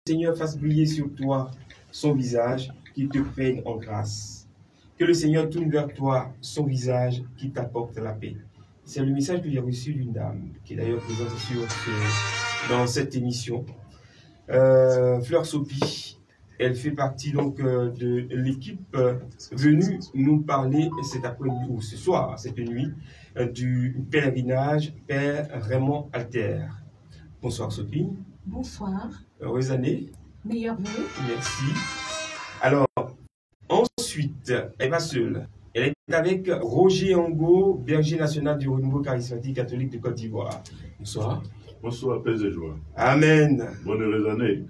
Seigneur fasse briller sur toi son visage, qu'il te prenne en grâce. Que le Seigneur tourne vers toi son visage, qui t'apporte la paix. C'est le message que j'ai reçu d'une dame, qui est d'ailleurs présente dans cette émission. Fleur Sophie, elle fait partie donc de l'équipe venue nous parler cet après-midi, ou ce soir, cette nuit, du pèlerinage Père Raymond Alter. Bonsoir Sophie. Bonsoir. Heureuse année. Meilleurs vœux. Merci. Alors, ensuite, elle va seule. Elle est avec Roger Ango, berger national du Renouveau charismatique catholique de Côte d'Ivoire. Bonsoir. Bonsoir, paix et joie. Amen. Bonne heureuse année.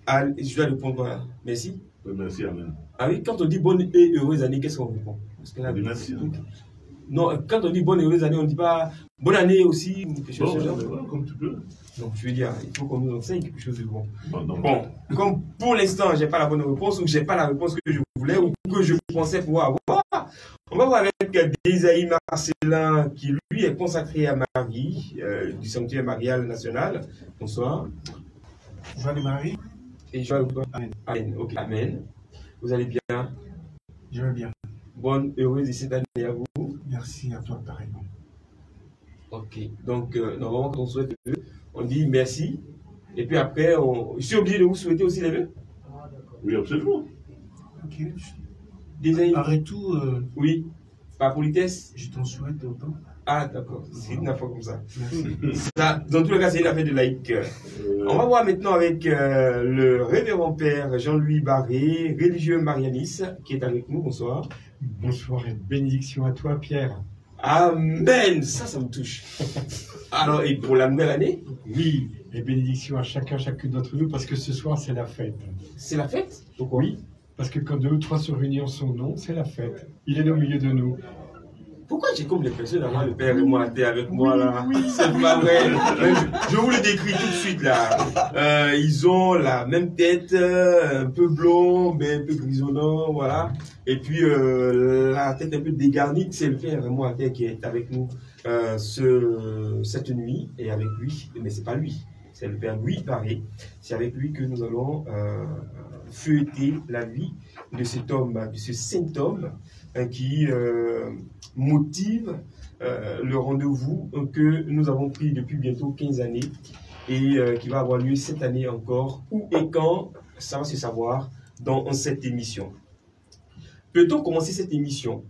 Ah, je dois répondre là. Merci. Merci, amen. Ah oui, quand on dit bonne et heureuse année, qu'est-ce qu'on répond? Parce que là, merci. Non, quand on dit bonne et heureuse année, on ne dit pas bonne année aussi, quelque chose de genre. Comme tu peux. Donc, je veux dire, il faut qu'on nous enseigne quelque chose de bon. Bon, comme pour l'instant, je n'ai pas la bonne réponse, ou je n'ai pas la réponse que je voulais, ou que je pensais pouvoir avoir, on va voir avec Désaïe Marcelin, qui lui est consacré à Marie, du Sanctuaire Marial National. Bonsoir. Joie de Marie. Et joie de Amen. Amen. Ok, amen. Vous allez bien? Je vais bien. Bonne, heureuse et cette année à vous. Merci à toi, pareillement. Ok, donc normalement, quand on souhaite le vœu, on dit merci. Et puis après, je suis obligé de vous souhaiter aussi les vœux? Oui, absolument. Ok. Désaïe. Après tout, oui. Par politesse? je t'en souhaite autant. Ah, d'accord. C'est une affaire comme ça. Merci. Ça. Dans tous les cas, c'est une affaire de laïc. On va voir maintenant avec le révérend père Jean-Louis Barré, religieux marianiste, qui est avec nous. Bonsoir. Bonsoir et bénédiction à toi, Pierre. Amen. Ça me touche. Alors, et pour la nouvelle année? Oui, et bénédiction à chacune d'entre nous, parce que ce soir, c'est la fête. C'est la fête? Pourquoi? Oui, parce que quand 2 ou 3 se réunissent en son nom, c'est la fête. Il est au milieu de nous. Pourquoi j'ai comme l'impression d'avoir le Père Raymond Alter avec moi là? C'est pas vrai. Je vous le décris tout de suite là. Ils ont la même tête, un peu blond, mais un peu grisonnant, voilà. Et puis la tête un peu dégarnie. C'est le Père Raymond Alter qui est avec nous cette nuit et avec lui. Mais c'est pas lui, c'est le Père Louis Barré. C'est avec lui que nous allons feuilleter la vie de cet homme, de ce saint homme qui motive le rendez-vous que nous avons pris depuis bientôt 15 années et qui va avoir lieu cette année encore. Où et quand, ça va se savoir dans cette émission. Peut-on commencer cette émission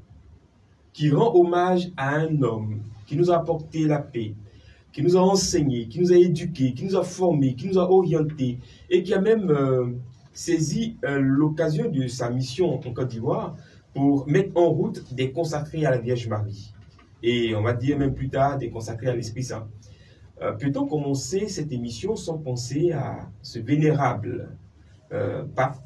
qui rend hommage à un homme qui nous a apporté la paix, qui nous a enseigné, qui nous a éduqués, qui nous a formés, qui nous a orientés et qui a même saisi l'occasion de sa mission en Côte d'Ivoire pour mettre en route des consacrés à la Vierge Marie. Et on va dire même plus tard des consacrés à l'Esprit Saint. Peut-on commencer cette émission sans penser à ce vénérable pape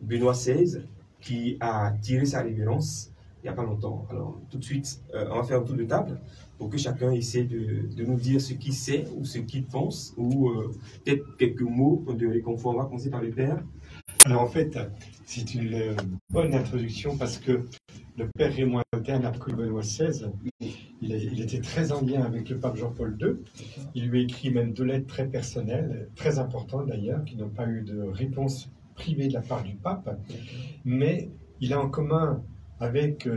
Benoît XVI qui a tiré sa révérence il n'y a pas longtemps. Alors tout de suite, on va faire un tour de table pour que chacun essaie de nous dire ce qu'il sait ou ce qu'il pense ou peut-être quelques mots de réconfort. On va commencer par le Père. Alors en fait, c'est une bonne introduction parce que le Père Raymond Alter n'a que Benoît XVI. Il était très en lien avec le pape Jean-Paul II. Il lui a écrit même 2 lettres très personnelles, très importantes d'ailleurs, qui n'ont pas eu de réponse privée de la part du pape. Mais il a en commun avec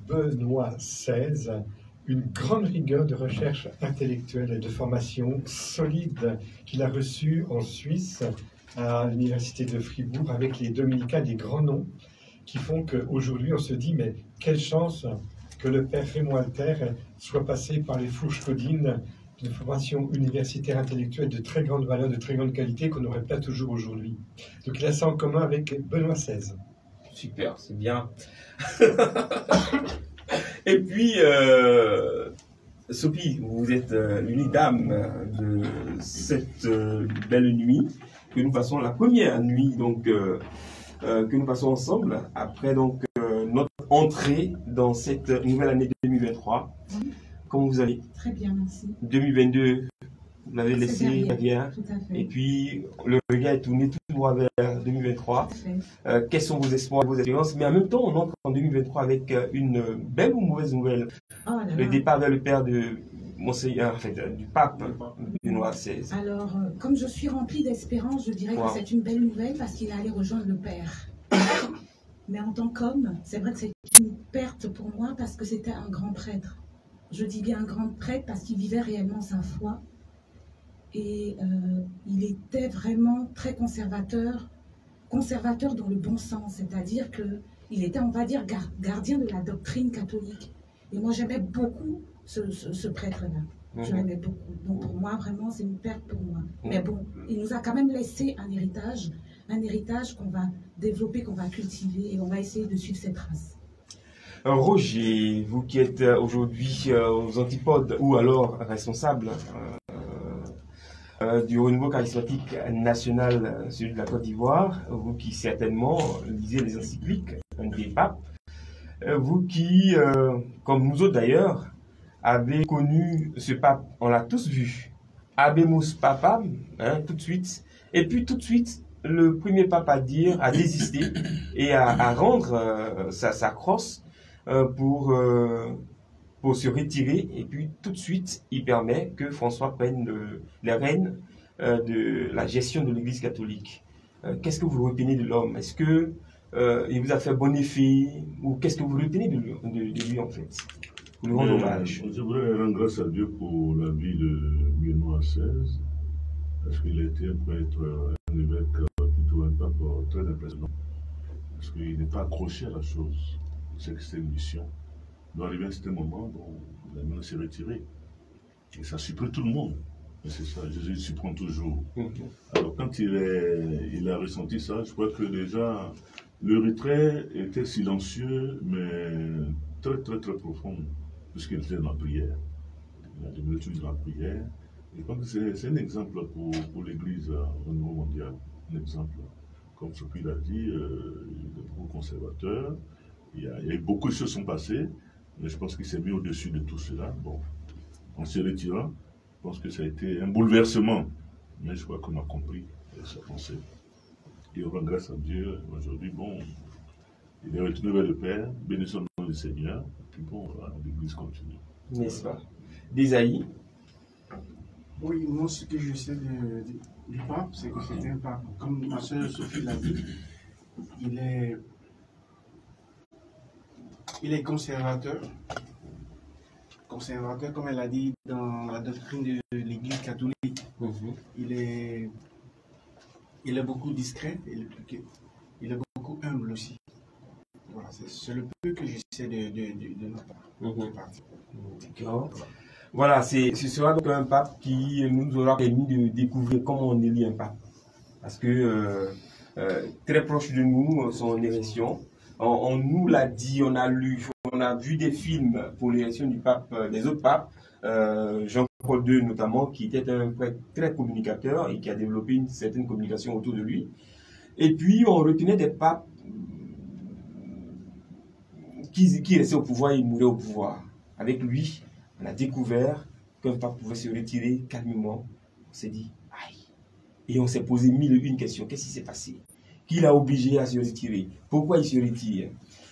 Benoît XVI une grande rigueur de recherche intellectuelle et de formation solide qu'il a reçue en Suisse à l'université de Fribourg avec les dominicains, des grands noms qui font qu'aujourd'hui on se dit mais quelle chance que le Père Raymond Alter soit passé par les fourches codines d'une formation universitaire intellectuelle de très grande valeur, de très grande qualité qu'on n'aurait pas toujours aujourd'hui. Donc il a ça en commun avec Benoît XVI. Super, c'est bien. Et puis, Sophie, vous êtes l'unique dame de cette belle nuit que nous passons, la première nuit donc que nous passons ensemble après donc notre entrée dans cette nouvelle année 2023. Comment vous allez? Très bien, merci. 2022, vous l'avez laissé derrière. Tout à fait. Et puis le regard est tourné tout droit vers 2023. Quels sont vos espoirs, vos espérances? Mais en même temps, on entre en 2023 avec une belle ou mauvaise nouvelle. Oh là là. Le départ vers le père de Monseigneur, en fait, du pape Benoît XVI. Alors, comme je suis remplie d'espérance, je dirais Wow. que c'est une belle nouvelle parce qu'il est allé rejoindre le Père. Mais en tant qu'homme, c'est vrai que c'est une perte pour moi parce que c'était un grand prêtre. Je dis bien un grand prêtre parce qu'il vivait réellement sa foi. Et il était vraiment très conservateur dans le bon sens, c'est-à-dire qu'il était, on va dire, gardien de la doctrine catholique. Et moi, j'aimais beaucoup ce prêtre-là. Je l'aimais beaucoup. Donc pour moi, vraiment, c'est une perte pour moi. Mais bon, il nous a quand même laissé un héritage qu'on va développer, qu'on va cultiver, et on va essayer de suivre cette trace. Roger, vous qui êtes aujourd'hui aux antipodes ou alors responsable du renouveau charismatique national celui de la Côte d'Ivoire, vous qui certainement lisez les encycliques des papes, vous qui, comme nous autres d'ailleurs, avez connu ce pape, on l'a tous vu, Habemus Papam, hein, tout de suite, et puis tout de suite, le premier pape à dire, à désister et à rendre sa crosse pour se retirer, et puis tout de suite, il permet que François prenne les rênes de la gestion de l'Église catholique. Qu'est-ce que vous retenez de l'homme? Est-ce que il vous a fait bon effet? Ou qu'est-ce que vous retenez de lui en fait? Pour lui rendre hommage. Je voudrais rendre grâce à Dieu pour la vie de Benoît XVI, parce qu'il était un prêtre, un évêque, plutôt un pape très impressionnant. Parce qu'il n'est pas accroché à la chose. C'est que c'est une mission. Il doit arriver à un certain moment, bon, la main s'est retirée. Et ça surprend tout le monde. Et c'est ça, Jésus surprend toujours. Alors quand il a ressenti ça, je crois que déjà, le retrait était silencieux, mais très très très profond, puisqu'il était dans la prière. Il a développé dans la prière. Et je crois que c'est un exemple pour l'Église au niveau mondial. Un exemple. Comme ce qu'il a dit, il est beaucoup conservateur. Il y a eu beaucoup de choses qui sont passées, mais je pense qu'il s'est mis au-dessus de tout cela. Bon, en se retirant, je pense que ça a été un bouleversement. Mais je crois qu'on a compris sa pensée. Et on rend grâce à Dieu. Aujourd'hui, bon, il est retourné vers le Père, bénissons le nom du Seigneur, et puis bon, l'Église continue. N'est-ce pas? D'Ésaïe. Oui, moi, ce que je sais du pape, c'est que c'est un pape. Comme ma soeur Sophie l'a dit, il est conservateur. Conservateur, comme elle a dit dans la doctrine de l'Église catholique. Il est beaucoup discret, il est beaucoup humble aussi. Voilà, c'est le peu que je sais de notre parti. D'accord. Voilà, ce sera donc un pape qui nous aura permis de découvrir comment on élit un pape. Parce que très proche de nous, son élection, on nous l'a dit, on a lu, on a vu des films pour l'élection du pape, des autres papes, Jean-Paul II notamment, qui était un prêtre très communicateur et qui a développé une certaine communication autour de lui. Et puis on retenait des papes qui restaient au pouvoir et ils mouraient au pouvoir. Avec lui, on a découvert qu'un pape pouvait se retirer calmement. On s'est dit, aïe. Et on s'est posé mille et une questions. Qu'est-ce qui s'est passé? Qui l'a obligé à se retirer? Pourquoi il se retire?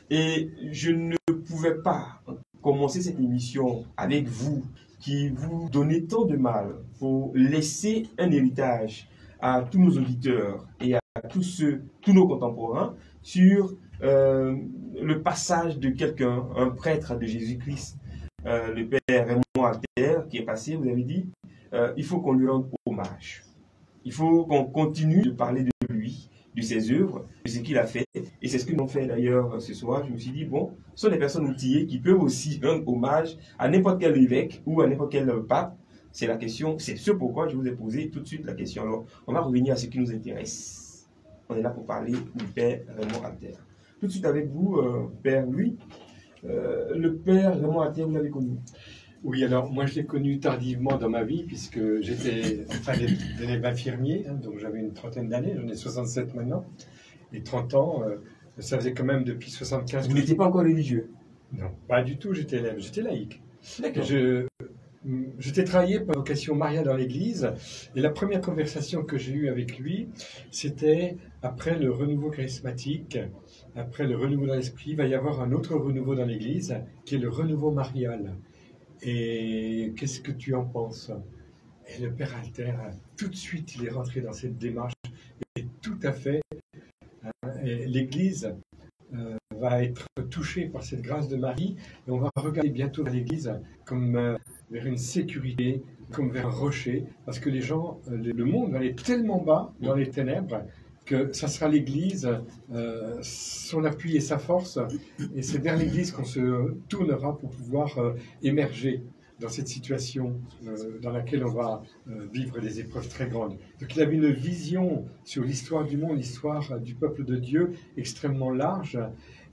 Et je ne pouvais pas commencer cette émission avec vous, qui vous donnez tant de mal pour laisser un héritage à tous nos auditeurs et à tous nos contemporains sur le passage de quelqu'un, un prêtre de Jésus-Christ, le père Raymond Alter, qui est passé, vous avez dit, il faut qu'on lui rende hommage. Il faut qu'on continue de parler de lui, de ses œuvres, de ce qu'il a fait. Et c'est ce que nous avons fait d'ailleurs ce soir. Je me suis dit, bon, ce sont des personnes outillées qui peuvent aussi rendre hommage à n'importe quel évêque ou à n'importe quel pape. C'est la question, c'est ce pourquoi je vous ai posé tout de suite la question. Alors, on va revenir à ce qui nous intéresse. On est là pour parler du père Raymond Alter. Tout de suite avec vous, Père Louis. Le père Raymond Alter, vous l'avez connu? Oui, alors moi je l'ai connu tardivement dans ma vie, puisque j'étais en fin d'élève infirmier, hein, donc j'avais une trentaine d'années, j'en ai 67 maintenant, et 30 ans, ça faisait quand même depuis 75. Vous n'étiez pas encore religieux? Non, pas du tout, j'étais élève, j'étais laïque. D'accord. J'étais travaillé par vocation Maria dans l'église, et la première conversation que j'ai eue avec lui, c'était après le renouveau charismatique, après le renouveau dans l'esprit, il va y avoir un autre renouveau dans l'église, qui est le renouveau marial. Et qu'est-ce que tu en penses? Et le père Alter, tout de suite, il est rentré dans cette démarche. Et tout à fait, l'Église va être touchée par cette grâce de Marie. Et on va regarder bientôt l'Église comme vers une sécurité, comme vers un rocher. Parce que les gens, le monde va aller tellement bas dans les ténèbres que ça sera l'Église, son appui et sa force. Et c'est vers l'Église qu'on se tournera pour pouvoir émerger dans cette situation dans laquelle on va vivre des épreuves très grandes. Donc il avait une vision sur l'histoire du monde, l'histoire du peuple de Dieu extrêmement large,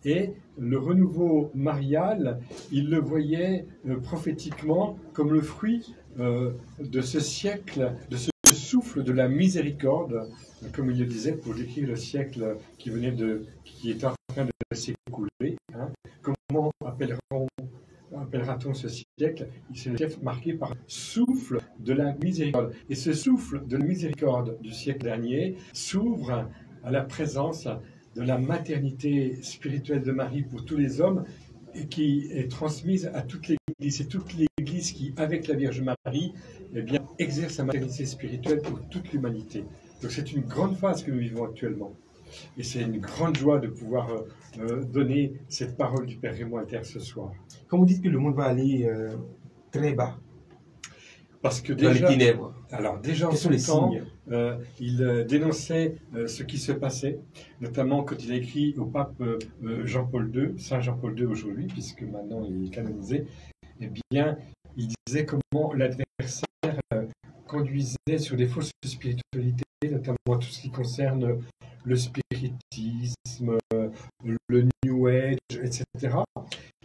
et le renouveau marial, il le voyait prophétiquement comme le fruit de ce siècle, de ce souffle de la miséricorde, comme il le disait pour décrire le siècle qui est en train de s'écouler. Hein. Comment appellera-t-on ce siècle? C'est un siècle marqué par le souffle de la miséricorde. Et ce souffle de la miséricorde du siècle dernier s'ouvre à la présence de la maternité spirituelle de Marie pour tous les hommes, et qui est transmise à toute l'Église. C'est toute l'Église qui, avec la Vierge Marie, eh bien, exerce sa maternité spirituelle pour toute l'humanité. Donc c'est une grande phase que nous vivons actuellement. Et c'est une grande joie de pouvoir donner cette parole du Père Raymond Alter ce soir. Quand vous dites que le monde va aller très bas, parce que dans déjà, les ténèbres, alors déjà en quels sont les ce temps, signes? il dénonçait ce qui se passait, notamment quand il a écrit au pape Jean-Paul II, Saint Jean-Paul II aujourd'hui, puisque maintenant il est canonisé. Eh bien, il disait comment l'adversaire conduisait sur des fausses spiritualités, notamment tout ce qui concerne le spiritisme, le New Age, etc.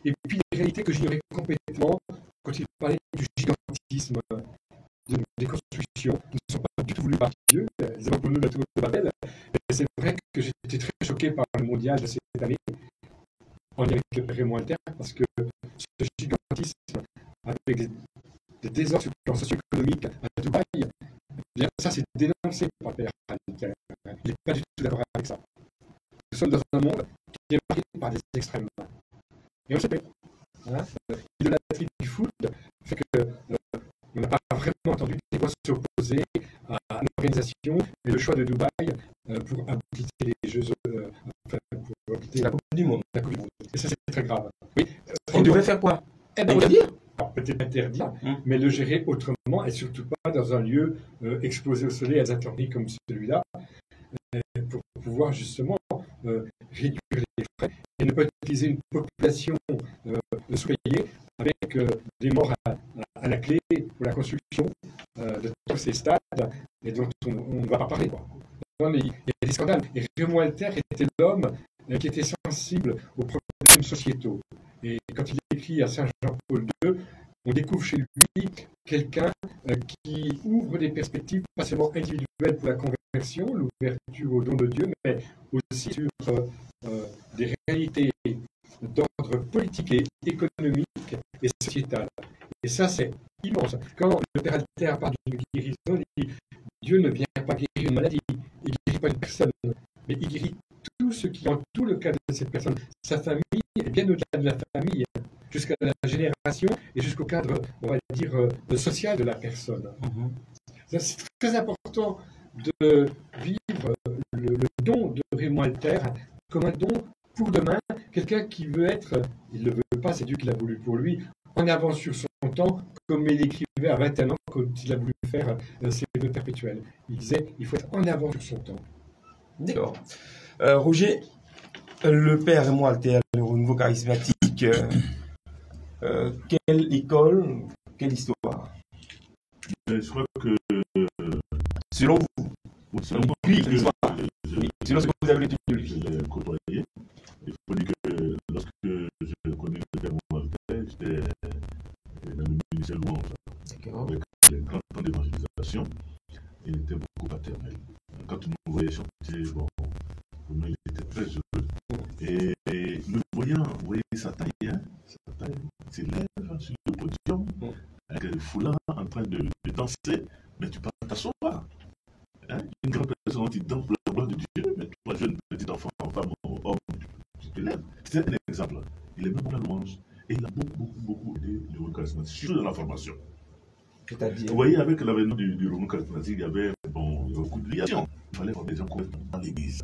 Et puis les réalités que j'ignorais complètement quand il parlait du gigantisme, des constructions qui ne sont pas du tout voulues par Dieu, les avons connu la tour de Babel. Et c'est vrai que j'étais très choqué par le mondial de cette année, en lien avec le Père Raymond Alter, parce que ce gigantisme, avec des désordres sur le plan socio-économique à Dubaï, eh bien ça c'est dénoncé par le Père Alter. Il n'est pas du tout d'accord avec ça. Nous sommes dans un monde qui est marqué par des extrêmes. Et on sait pas. Hein, l'idolâtrie du foot fait que on n'a pas vraiment entendu des voix s'opposer à l'organisation et le choix de Dubaï pour abriter les Jeux, pour abriter la Coupe du Monde. La Coupe du Monde. Et ça, c'est très grave. Oui. On devrait faire quoi? Interdire. Alors, peut-être interdire, mais le gérer autrement et surtout pas dans un lieu exposé au soleil à des intempéries comme celui-là, pour pouvoir justement réduire les frais et ne pas utiliser une population soignée avec des morts à la clé pour la construction de tous ces stades et dont on ne va pas parler. Quoi. Non, mais il y a des scandales. Et Raymond Alter était l'homme qui était sensible aux problèmes sociétaux. Et quand il écrit à Saint Jean-Paul II, on découvre chez lui quelqu'un qui ouvre des perspectives, pas seulement individuelles pour la conversion, l'ouverture au don de Dieu, mais aussi sur des réalités d'ordre politique et économique et sociétal. Et ça, c'est immense. Quand le Père Alter parle de guérison, il dit Dieu ne vient pas guérir une maladie, il ne guérit pas une personne, mais il guérit tout ce qui entoure le cadre de cette personne, sa famille, et bien au-delà de la famille, jusqu'à la génération et jusqu'au cadre, on va dire, social de la personne. C'est très important de vivre le don de Raymond Alter comme un don pour demain, quelqu'un qui veut être, il ne le veut pas, c'est Dieu qui l'a voulu pour lui, en avance sur son temps, comme il écrivait à 21 ans quand il a voulu faire ses vœux perpétuels. Il disait, il faut être en avance sur son temps. D'accord. Roger, le Père Raymond Alter, le renouveau charismatique, quelle école, quelle histoire? Je crois que, selon vous, selon moi, selon ce que vous avez étudié de lui. je l'ai côtoyé. Il faut dire que lorsque je connais le Père Raymond Alter, j'étais dans le ministère louange. D'accord. Avec les grands temps d'évangélisation, il était beaucoup paternel. Quand nous voyait chanter, bon, pour nous, il était très heureux. Et le voyant, vous voyez sa taille, s'élève sur le podium, avec le foulard en train de danser, mais tu peux t'asseoir. Hein? Une grande personne qui danse pour la gloire de Dieu, mais toi, jeune petit enfant, femme, homme, tu te lèves. C'est un exemple. Il est même pour la louange. Et il a beaucoup aidé le charismatique, surtout dans la formation. C'est-à-dire? Vous voyez, avec l'avènement du renouveau charismatique, il y avait beaucoup de liaisons. Il fallait former des gens complètement dans l'église.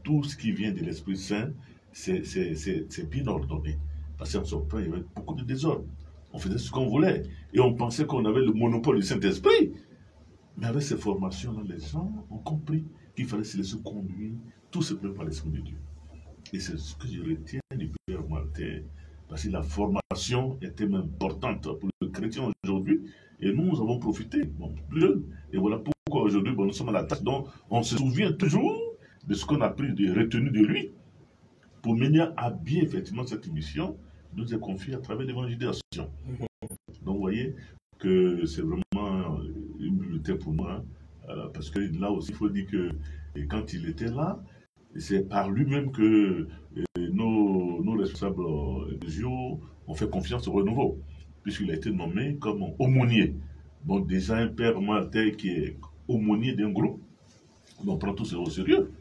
Tout ce qui vient de l'Esprit Saint, c'est bien ordonné. Parce qu'en son temps, il y avait beaucoup de désordre. On faisait ce qu'on voulait. Et on pensait qu'on avait le monopole du Saint-Esprit. Mais avec ces formations-là, les gens ont compris qu'il fallait se laisser conduire tout simplement par l'Esprit de Dieu. Et c'est ce que je retiens du Père Martin. Parce que la formation était même importante pour le chrétien aujourd'hui. Et nous avons profité, plus jeunes. Et voilà pourquoi aujourd'hui, nous sommes à la tâche dont on se souvient toujours de ce qu'on a pris de retenu de lui. Pour mener à bien effectivement cette mission, nous est confié à travers l'évangélisation. Donc vous voyez que c'est vraiment une bibliothèque pour moi. Parce que là aussi, il faut dire que quand il était là, c'est par lui-même que nos responsables religieux ont fait confiance au renouveau, puisqu'il a été nommé comme aumônier. Donc déjà un père Martin qui est aumônier d'un groupe, on prend tout ça au sérieux.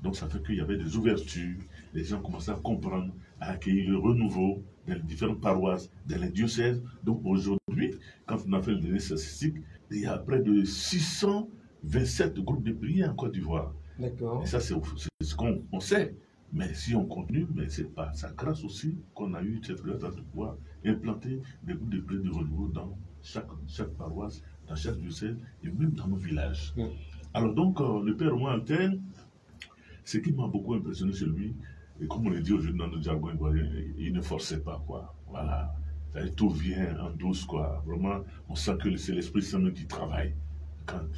Donc ça fait qu'il y avait des ouvertures, les gens commençaient à comprendre, à accueillir le renouveau dans les différentes paroisses, dans les diocèses. Donc aujourd'hui, quand on a fait le dernier statistique, il y a près de 627 groupes de prière en Côte d'Ivoire. D'accord. Et ça, c'est ce qu'on sait. Mais si on continue, mais c'est pas ça grâce aussi qu'on a eu cette grâce de pouvoir implanter des groupes de prière de renouveau dans chaque paroisse, dans chaque diocèse et même dans nos villages. Alors donc, le Père Martin, ce qui m'a beaucoup impressionné chez lui, et comme on le dit aujourd'hui dans notre jargon ivoirien, il ne forçait pas, quoi. Voilà. Tout vient en douce, quoi. Vraiment, on sent que c'est l'Esprit Saint qui travaille.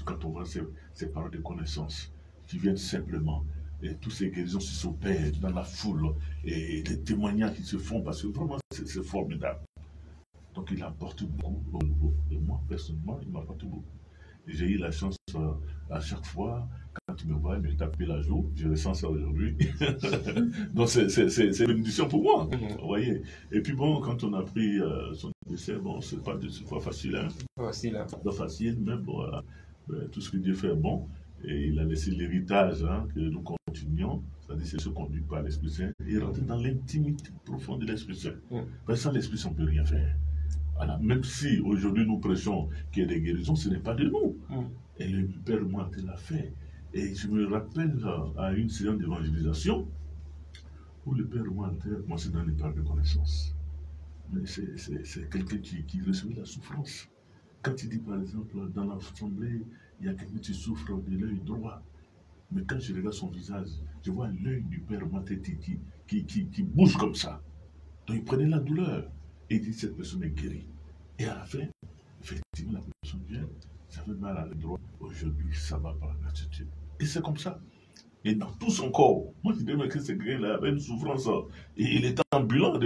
Quand on voit ces paroles de connaissance qui viennent simplement, et tous ces guérisons s'opèrent dans la foule, et les témoignages qui se font, parce que vraiment, c'est formidable. Donc, il apporte beaucoup. Et moi, personnellement, il m'apporte beaucoup. Et j'ai eu la chance à chaque fois, quand tu me vois, il me taper la joue. Je ressens ça aujourd'hui. Donc, c'est une bénédiction pour moi. Vous voyez. Et puis, bon, quand on a pris son décès, bon, c'est pas facile. Hein. Facile. Hein. Pas facile, mais bon, voilà. Tout ce que Dieu fait est bon. Et il a laissé l'héritage hein, que nous continuons. C'est-à-dire, c'est se conduire par l'Esprit Saint et rentrer dans l'intimité profonde de l'Esprit Saint. Parce que sans l'Esprit Saint, on ne peut rien faire. Voilà. Même si aujourd'hui nous prêchons qu'il y a des guérisons, ce n'est pas de nous. Et le Père Martin l'a fait. Et je me rappelle à une séance d'évangélisation où le Père Martin a commencé dans les paroles de connaissance. Mais c'est quelqu'un qui recevait la souffrance. Quand il dit par exemple, dans l'assemblée, il y a quelqu'un qui souffre de l'œil droit. Mais quand je regarde son visage, je vois l'œil du Père Martin qui bouge comme ça. Donc il prenait la douleur. Et il dit cette personne est guérie. Et à la fin, effectivement, la personne vient, ça fait mal à l'œil droit. Aujourd'hui, ça va par la gratitude. Et c'est comme ça. Et dans tout son corps, moi je disais que ce gars-là avait une souffrance. Et il était ambulant,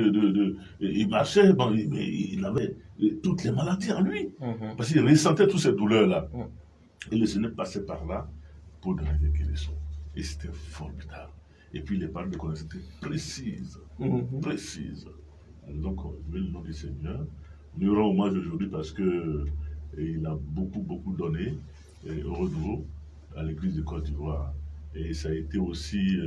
il marchait, bon, mais il avait toutes les maladies en lui. Parce qu'il ressentait toutes ces douleurs-là. Et le Seigneur passait par là pour donner des guérisons. Et c'était formidable. Et puis les paroles de connaissance étaient précises. Précises. Donc, je vais le nom du Seigneur. Nous lui rendons hommage aujourd'hui parce qu'il a beaucoup donné au renouveau à l'Église de Côte d'Ivoire. Et ça a été aussi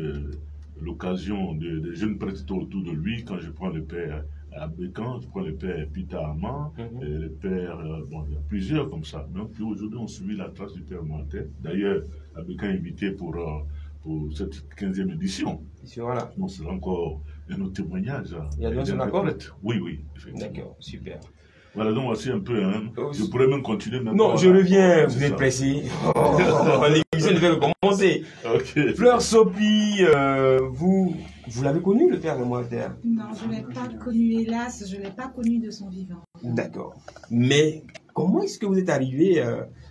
l'occasion de jeunes prêtres autour de lui. Quand je prends le père Abécan, je prends le père Peter Amand, le père, bon, il y a plusieurs comme ça. Donc aujourd'hui, on suit la trace du père Martin. D'ailleurs, Abécan est invité pour cette 15e édition. Voilà. Donc c'est encore un autre témoignage. Il y a bien son accord. Oui, effectivement. D'accord, super. Voilà, donc voici un peu, hein. Je pourrais même continuer. Même non, je reviens, vous êtes pressé. L'émission devait commencer. Okay. Fleur Sopi, vous l'avez connu, le père Martin? Non, je ne l'ai pas connu, hélas, je ne l'ai pas connu de son vivant. D'accord. Mais comment est-ce que vous êtes arrivé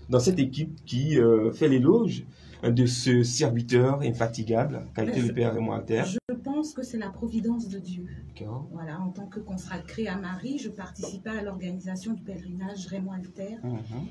dans cette équipe qui fait l'éloge de ce serviteur infatigable qu'a été le père Martin? Je pense que c'est la providence de Dieu. D'accord. Voilà, en tant que consacrée à Marie, je participais à l'organisation du pèlerinage Raymond Alter.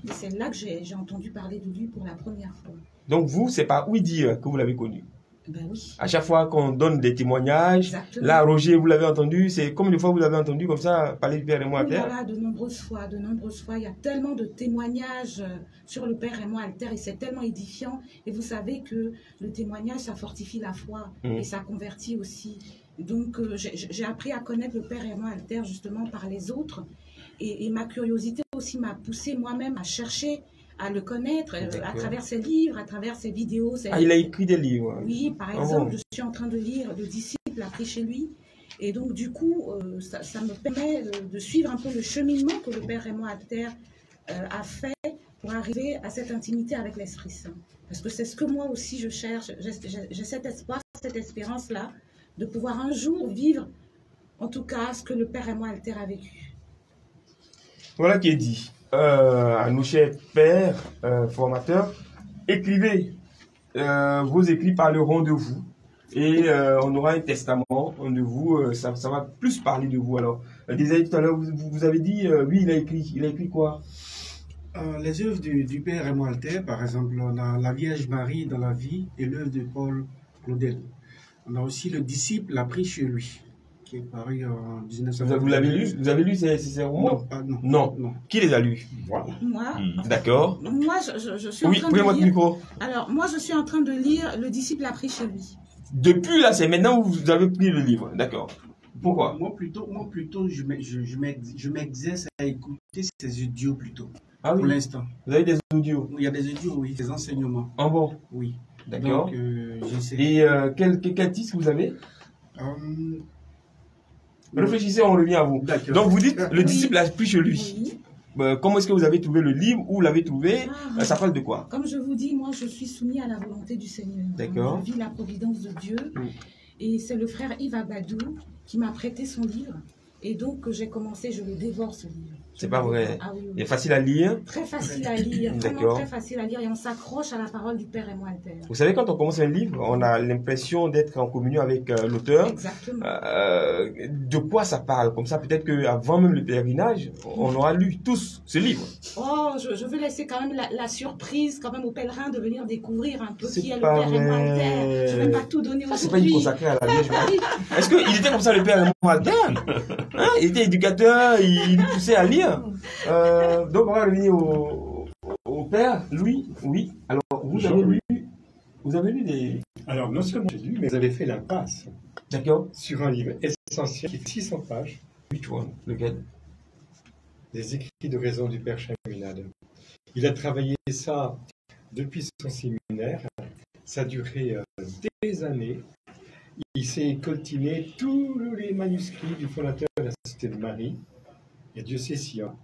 Et c'est là que j'ai entendu parler de lui pour la première fois. Donc vous, c'est par oui dire que vous l'avez connu? Ben oui. À chaque fois qu'on donne des témoignages, exactement. Là, Roger, vous l'avez entendu, c'est combien de fois vous l'avez entendu comme ça parler du père Raymond Alter? Voilà, de nombreuses fois. Il y a tellement de témoignages sur le père Raymond Alter et c'est tellement édifiant. Et vous savez que le témoignage, ça fortifie la foi et ça convertit aussi. Donc, j'ai appris à connaître le père Raymond Alter justement par les autres. Et ma curiosité aussi m'a poussée moi-même à chercher, à le connaître à D'accord. travers ses livres, à travers ses vidéos. Ah, il a écrit des livres. Oui, par Ah exemple, bon. je suis en train de lire Le disciple appris chez lui. Et donc, du coup, ça me permet de suivre un peu le cheminement que le Père Raymond Alter a fait pour arriver à cette intimité avec l'Esprit Saint. Parce que c'est ce que moi aussi je cherche. J'ai cet espoir, cette espérance-là, de pouvoir un jour vivre, en tout cas, ce que le Père Raymond Alter a vécu. Voilà qui est dit. À nos chers pères formateurs, écrivez. Vos écrits parleront de vous. Et on aura un testament de vous. Ça va plus parler de vous. Alors, Désaïe, tout à l'heure, vous avez dit, oui, il a écrit. Il a écrit quoi? Les œuvres du Père Raymond Alter, par exemple, on a La Vierge Marie dans la vie et l'œuvre de Paul Claudel. On a aussi Le disciple appris chez lui, qui est paru en 1900. Vous l'avez lu? Vous avez lu ces romans? Non, Non. Qui les a lus? Voilà. Moi, D'accord. moi je suis en Oui, train prenez de votre lire... micro. Alors, moi, je suis en train de lire Le disciple appris chez lui. Depuis là, c'est maintenant que vous avez pris le livre. D'accord. Pourquoi? Moi plutôt, je m'exerce à écouter ces audios plutôt, Ah pour oui. l'instant. Vous avez des audios. Il y a des audios, oui, des enseignements, Ah bon. oui. D'accord. Donc, j'essaie. Et quel titre vous avez? Réfléchissez, on revient à vous. D'accord. Donc vous dites, le Oui. disciple a pris chez lui. Oui. Comment est-ce que vous avez trouvé le livre? Où l'avez trouvé? Ah. Ça parle de quoi? Comme je vous dis, moi, je suis soumise à la volonté du Seigneur. D'accord. Je vis la providence de Dieu. Oui. Et c'est le frère Yves Abadou qui m'a prêté son livre. Et donc, j'ai commencé, je le dévore, ce livre. C'est pas vrai. Ah oui, oui. Il est facile à lire. Très facile à lire, vraiment D'accord. très facile à lire. Et on s'accroche à la parole du Père Raymond Alter. Vous savez, quand on commence un livre, on a l'impression d'être en communion avec l'auteur. Exactement. De quoi ça parle? Comme ça, peut-être qu'avant même le pèlerinage, on aura lu tous ce livre. Oh, je veux laisser quand même la surprise quand même aux pèlerins de venir découvrir un peu C'est qui est le pas Père Raymond vrai. Alter. Je ne vais pas tout donner Ça, c'est pas une aujourd'hui. consacrée à la Vierge Marie. Est-ce qu'il était comme ça, le père Raymond Alter? Hein? Il était éducateur, il poussait à lire. Donc, on va revenir au père. Louis, oui. Alors, Jean-Louis. vous avez lu des... Alors, non seulement j'ai lu, mais vous avez fait l'impasse D'accord. sur un livre essentiel qui fait 600 pages, Which one? Lequel? des écrits de raison du Père Chaminade. Il a travaillé ça depuis son séminaire. Ça a duré des années. Il s'est coltiné tous les manuscrits du fondateur de la Société de Marie, et Dieu sait s'il y a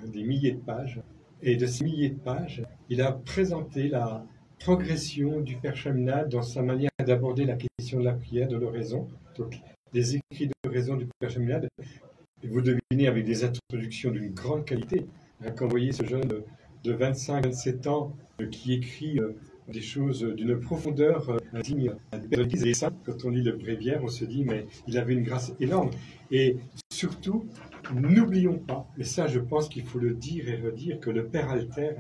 des milliers de pages. Et de ces milliers de pages, il a présenté la progression du Père Chaminade dans sa manière d'aborder la question de la prière, de l'oraison. Donc, des écrits de raison du Père Chaminade. Et vous devinez, avec des introductions d'une grande qualité, quand vous voyez ce jeune de 25-27 ans qui écrit des choses d'une profondeur digne des pères de l'Église et saints. Quand on lit le bréviaire, on se dit, mais il avait une grâce énorme. Et surtout, n'oublions pas, et ça je pense qu'il faut le dire et redire, que le Père Alter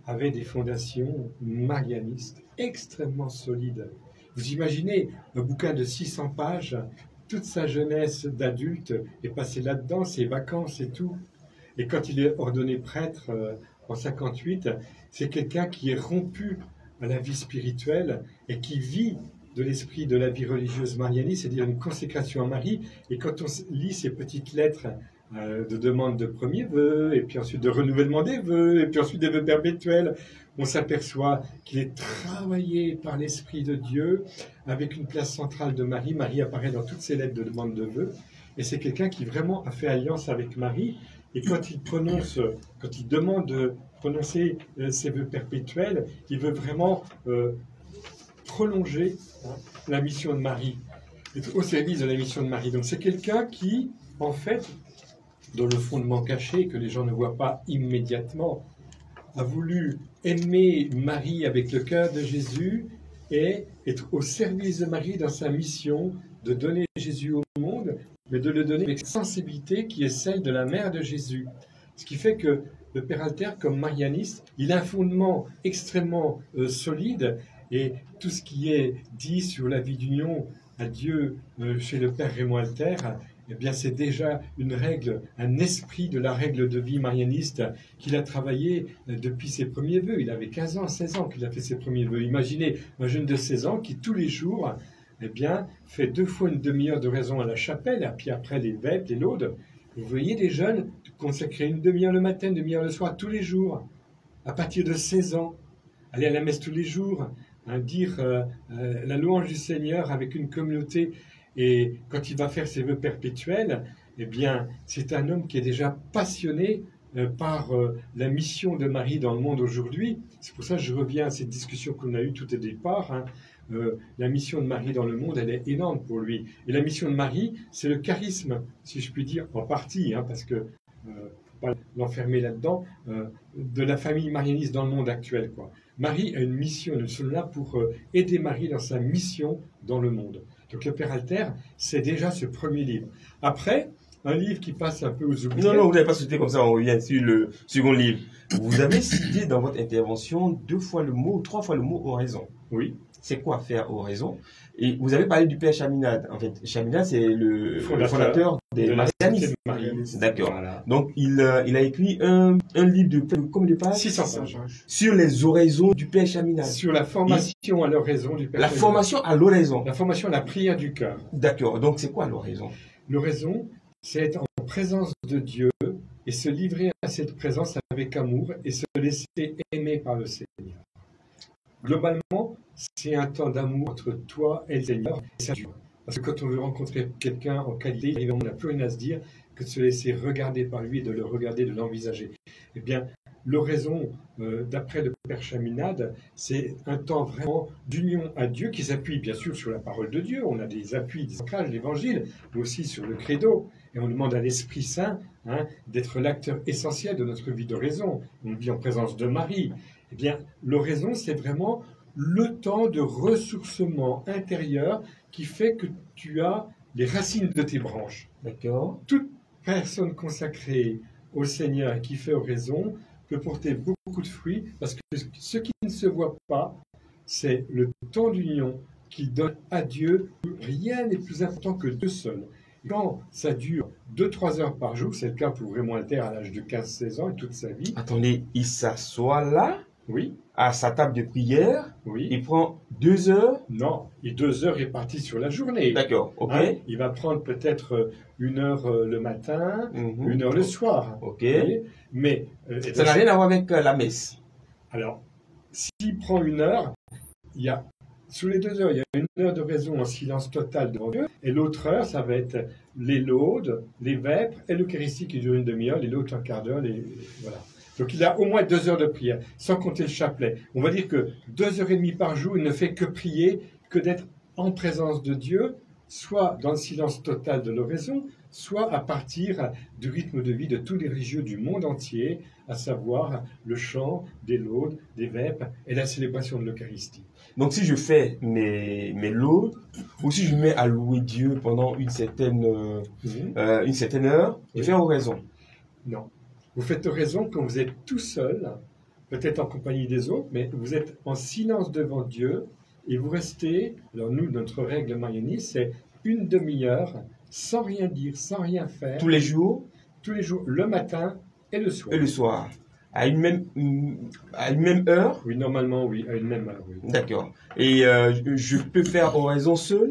avait des fondations marianistes extrêmement solides. Vous imaginez un bouquin de 600 pages, toute sa jeunesse d'adulte est passée là-dedans, ses vacances et tout. Et quand il est ordonné prêtre en 58, c'est quelqu'un qui est rompu à la vie spirituelle et qui vit de l'esprit de la vie religieuse marianiste, c'est-à-dire une consécration à Marie. Et quand on lit ces petites lettres de demande de premier vœu, et puis ensuite de renouvellement des vœux, et puis ensuite des vœux perpétuels, on s'aperçoit qu'il est travaillé par l'Esprit de Dieu, avec une place centrale de Marie. Marie apparaît dans toutes ses lettres de demande de vœux, et c'est quelqu'un qui vraiment a fait alliance avec Marie. Et quand il demande de prononcer ses vœux perpétuels, il veut vraiment prolonger la mission de Marie, au service de la mission de Marie. Donc c'est quelqu'un qui, en fait, dans le fondement caché que les gens ne voient pas immédiatement, a voulu aimer Marie avec le cœur de Jésus et être au service de Marie dans sa mission de donner Jésus au monde, mais de le donner avec une sensibilité qui est celle de la mère de Jésus. Ce qui fait que le Père Alter, comme marianiste, il a un fondement extrêmement solide, et tout ce qui est dit sur la vie d'union à Dieu chez le Père Raymond Alter, eh bien c'est déjà une règle, un esprit de la règle de vie marianiste qu'il a travaillé depuis ses premiers vœux. Il avait 15 ans, 16 ans qu'il a fait ses premiers vœux. Imaginez un jeune de 16 ans qui tous les jours eh bien, fait 2 fois une demi-heure de raison à la chapelle, et puis après les vêpres, les laudes. Vous voyez des jeunes consacrer une demi-heure le matin, une demi-heure le soir, tous les jours, à partir de 16 ans, aller à la messe tous les jours, hein, dire la louange du Seigneur avec une communauté. Et quand il va faire ses vœux perpétuels, eh bien, c'est un homme qui est déjà passionné par la mission de Marie dans le monde aujourd'hui. C'est pour ça que je reviens à cette discussion qu'on a eue tout au départ. Hein. La mission de Marie dans le monde, elle est énorme pour lui. Et la mission de Marie, c'est le charisme, si je puis dire, en partie, hein, parce que faut pas l'enfermer là-dedans, de la famille marianiste dans le monde actuel, quoi. Marie a une mission, nous sommes là pour aider Marie dans sa mission dans le monde. Donc le Père Alter, c'est déjà ce premier livre. Après, un livre qui passe un peu aux oubliettes. Non, vous n'avez pas sauté comme ça, on revient sur le second livre. Vous avez cité dans votre intervention 2 fois le mot, 3 fois le mot oraison. Oui. C'est quoi faire oraison? Et vous avez parlé du Père Chaminade. En fait, Chaminade, c'est le fondateur des marianistes. D'accord. Voilà. Donc, il a écrit un livre de combien de pages? 600 pages. Sur les oraisons du Père Chaminade. Sur la formation à l'oraison du Père Chaminade. La formation à l'oraison. La formation à la prière du cœur. D'accord. Donc, c'est quoi l'oraison? L'oraison, c'est être en présence de Dieu et se livrer à cette présence avec amour et se laisser aimer par le Seigneur. Globalement, c'est un temps d'amour entre toi et le Seigneur. Et ça dure. Parce que quand on veut rencontrer quelqu'un en qualité, on n'a plus rien à se dire que de se laisser regarder par lui et de le regarder, de l'envisager. Eh bien, l'oraison, d'après le Père Chaminade, c'est un temps vraiment d'union à Dieu qui s'appuie bien sûr sur la parole de Dieu. On a des appuis, des ancrages, l'Évangile, mais aussi sur le credo. Et on demande à l'Esprit Saint d'être l'acteur essentiel de notre vie d'oraison. On vit en présence de Marie. Eh bien, l'oraison, c'est vraiment le temps de ressourcement intérieur qui fait que tu as les racines de tes branches. D'accord. Toute personne consacrée au Seigneur qui fait oraison peut porter beaucoup de fruits parce que ce qui ne se voit pas, c'est le temps d'union qu'il donne à Dieu. Rien n'est plus important que Dieu seul. Quand ça dure 2-3 heures par jour, c'est le cas pour Raymond Alter à l'âge de 15-16 ans et toute sa vie. Attendez, il s'assoit là, oui, à sa table de prière, oui. Il prend 2 heures? Non, et 2 heures réparties sur la journée. D'accord, ok. Hein, il va prendre peut-être 1 heure le matin, 1 heure le soir. Ok. Mais ça n'a rien à voir avec la messe. Alors, s'il prend 1 heure, il y a sous les 2 heures, il y a 1 heure de raison en silence total devant Dieu, et l'autre heure, ça va être les laudes, les vêpres et l'Eucharistie qui dure une demi-heure, les laudes un quart d'heure, voilà. Donc il a au moins 2 heures de prière, sans compter le chapelet. On va dire que 2h30 par jour, il ne fait que prier, que d'être en présence de Dieu, soit dans le silence total de l'oraison, soit à partir du rythme de vie de tous les religieux du monde entier, à savoir le chant, des laudes, des vêpres et la célébration de l'Eucharistie. Donc si je fais mes laudes, ou si je me mets à louer Dieu pendant une certaine heure, je fais oraison. Non. Vous faites oraison quand vous êtes tout seul, peut-être en compagnie des autres, mais vous êtes en silence devant Dieu et vous restez, alors nous, notre règle marianiste, c'est une demi-heure, sans rien dire, sans rien faire. Tous les jours? Tous les jours, le matin et le soir. Et le soir. À une même heure? Oui, normalement, oui, à une même heure, oui. D'accord. Et je peux faire oraison seule?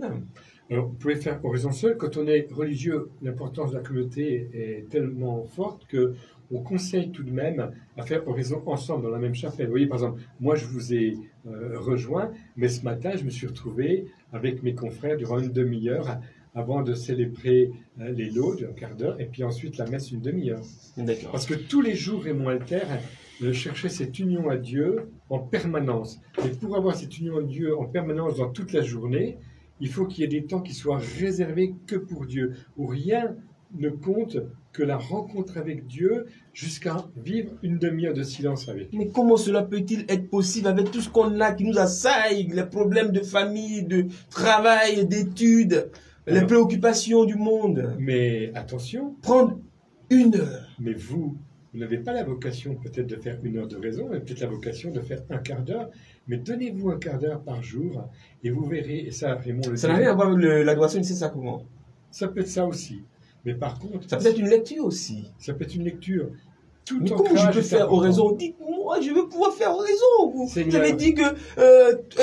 Alors, vous pouvez faire oraison seule. Quand on est religieux, l'importance de la communauté est tellement forte que on conseille tout de même à faire oraison ensemble dans la même chapelle. Vous voyez, par exemple, moi je vous ai rejoint, mais ce matin je me suis retrouvé avec mes confrères durant une demi-heure avant de célébrer les laudes, un quart d'heure, et puis ensuite la messe une demi-heure. D'accord. Parce que tous les jours, Raymond Alter cherchait cette union à Dieu en permanence. Et pour avoir cette union à Dieu en permanence dans toute la journée, il faut qu'il y ait des temps qui soient réservés que pour Dieu, où rien ne compte que la rencontre avec Dieu jusqu'à vivre une demi-heure de silence avec lui. Mais comment cela peut-il être possible avec tout ce qu'on a qui nous assaille, les problèmes de famille, de travail, d'études, les préoccupations du monde? Mais attention. Prendre 1 heure. Mais vous n'avez pas la vocation peut-être de faire 1 heure de raison, mais peut-être la vocation de faire un quart d'heure. Mais donnez-vous un quart d'heure par jour et vous verrez, et ça, Raymond le dit. Ça n'a rien à voir avec l'adoration du Saint-Sacrement. Ça peut être ça aussi. Mais par contre... Ça peut être une lecture aussi. Ça peut être une lecture. Mais comment je peux faire oraison? Dites-moi moi je veux pouvoir faire oraison. Vous avez dit que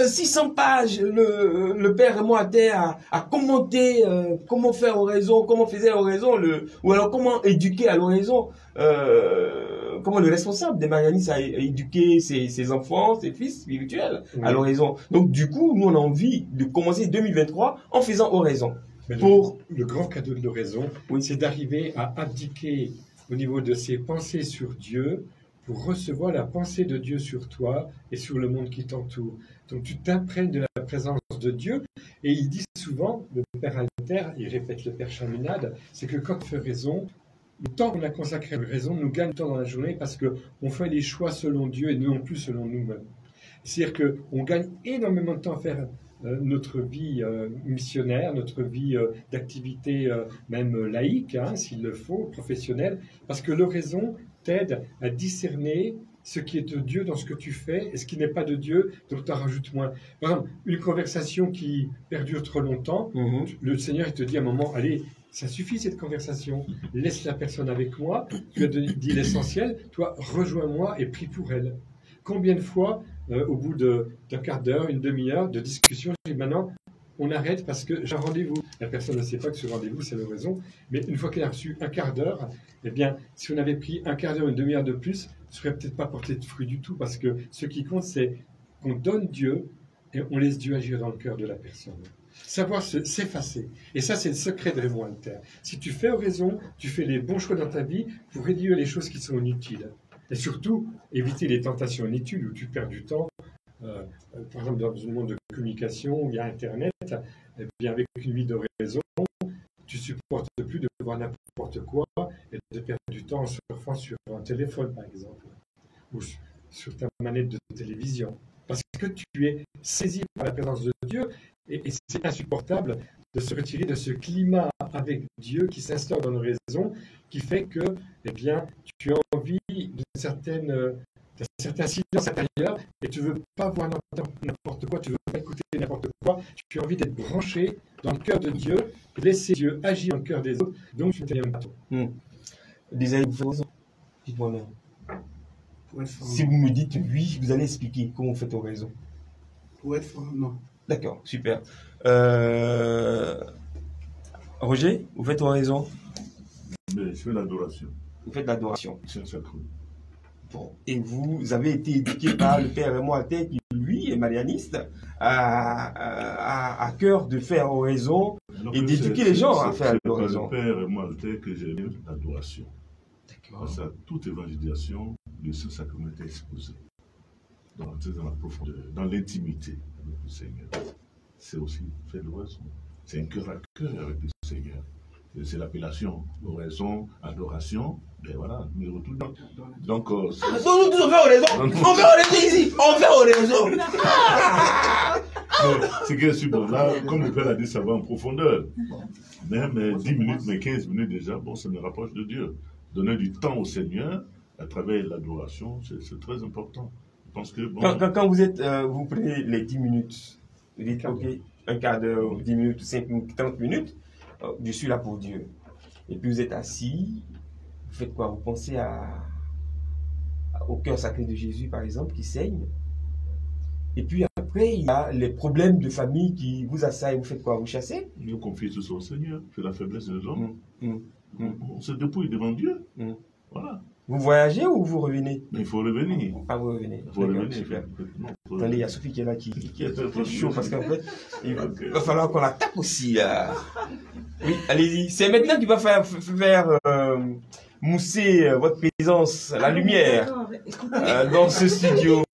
600 pages, le père Raymond Attais a commenté comment faire oraison, comment faisait oraison, ou alors comment éduquer à l'oraison. Comment le responsable des Marianistes a éduqué ses enfants, ses fils spirituels à l'oraison. Donc du coup, nous on a envie de commencer 2023 en faisant oraison. Le grand cadeau de l'oraison, c'est d'arriver à abdiquer au niveau de ses pensées sur Dieu pour recevoir la pensée de Dieu sur toi et sur le monde qui t'entoure. Donc tu t'imprègnes de la présence de Dieu, et il dit souvent, le Père Alter, il répète le Père Chaminade, c'est que quand on fait raison, le temps qu'on a consacré à la raison nous gagne temps dans la journée parce qu'on fait les choix selon Dieu et non plus selon nous-mêmes. C'est-à-dire qu'on gagne énormément de temps à faire notre vie missionnaire, notre vie d'activité même laïque, hein, s'il le faut, professionnelle, parce que l'oraison t'aide à discerner ce qui est de Dieu dans ce que tu fais et ce qui n'est pas de Dieu, donc tu en rajoutes moins. Par exemple, une conversation qui perdure trop longtemps, le Seigneur il te dit à un moment, allez, ça suffit cette conversation, laisse la personne avec moi, tu as dit l'essentiel, toi rejoins-moi et prie pour elle. Combien de fois, au bout d'un quart d'heure, une demi-heure de discussion, je dis maintenant, on arrête parce que j'ai un rendez-vous. La personne ne sait pas que ce rendez-vous, c'est l'oraison, mais une fois qu'elle a reçu un quart d'heure, eh bien, si on avait pris un quart d'heure, une demi-heure de plus, ça ne serait peut-être pas porté de fruit du tout, parce que ce qui compte, c'est qu'on donne Dieu et on laisse Dieu agir dans le cœur de la personne. Savoir s'effacer. Et ça, c'est le secret de Raymond Alter. Si tu fais oraison, tu fais les bons choix dans ta vie pour réduire les choses qui sont inutiles. Et surtout, éviter les tentations inutiles où tu perds du temps. Par exemple, dans un monde de communication, via Internet, eh bien, avec une vie d'oraison, tu ne supportes plus de voir n'importe quoi et de perdre du temps en surfant sur un téléphone, par exemple, ou sur ta manette de télévision. Parce que tu es saisi par la présence de Dieu et c'est insupportable de se retirer de ce climat avec Dieu qui s'instaure dans nos raisons, qui fait que, eh bien, tu as envie d'un certain silence intérieur et tu ne veux pas voir n'importe quoi, tu ne veux pas écouter n'importe quoi, tu as envie d'être branché dans le cœur de Dieu, laisser Dieu agir dans le cœur des autres, donc tu t'es un bateau. Dites-moi non. Si vous me dites oui, vous allez expliquer comment vous faites oraison. Pour être fort, non. D'accord, super. Roger, vous faites oraison? Mais je fais l'adoration. Vous faites l'adoration. C'est un sacré. Bon. Et vous avez été éduqué par le Père Raymond Attais, qui lui est marianiste, à cœur de faire oraison et d'éduquer les gens à faire l'oraison. C'est le Père Raymond Attais que j'ai mis l'adoration. D'accord. Parce que toute évangélisation, le Saint-Sacrement est exposé. Dans la profondeur, dans l'intimité avec le Seigneur. C'est aussi faire l'oraison. C'est un cœur à cœur avec le Seigneur. C'est l'appellation oraison, adoration. Et voilà, nous retournons. Donc, on fait oraison. On fait oraison ici. On fait oraison. Ce qui est super, là, comme le Père a dit, ça va en profondeur. Même 10 minutes, mais 15 minutes déjà, bon, ça me rapproche de Dieu. Donner du temps au Seigneur à travers l'adoration, c'est très important. Je pense que, bon, quand vous prenez les 10 minutes, vous dites, ok, un quart d'heure, 10 minutes, 5 minutes, 30 minutes, je suis là pour Dieu. Et puis vous êtes assis, vous faites quoi? Vous pensez au cœur sacré de Jésus, par exemple, qui saigne. Et puis après, il y a les problèmes de famille qui vous assaillent. Vous faites quoi? Vous chassez? je confie tout ça au Seigneur. C'est la faiblesse des hommes. On se dépouille devant Dieu. Voilà. Vous voyagez ou vous revenez? Mais il faut revenir. Pas vous revenez. Il faut revenir. Super. Non, Attendez, il y a Sophie qui est là qui est chaud parce qu'en fait, il va falloir qu'on la tape aussi. Là. Oui, allez-y. C'est maintenant qu'il va faire mousser votre présence, la lumière, dans ce studio.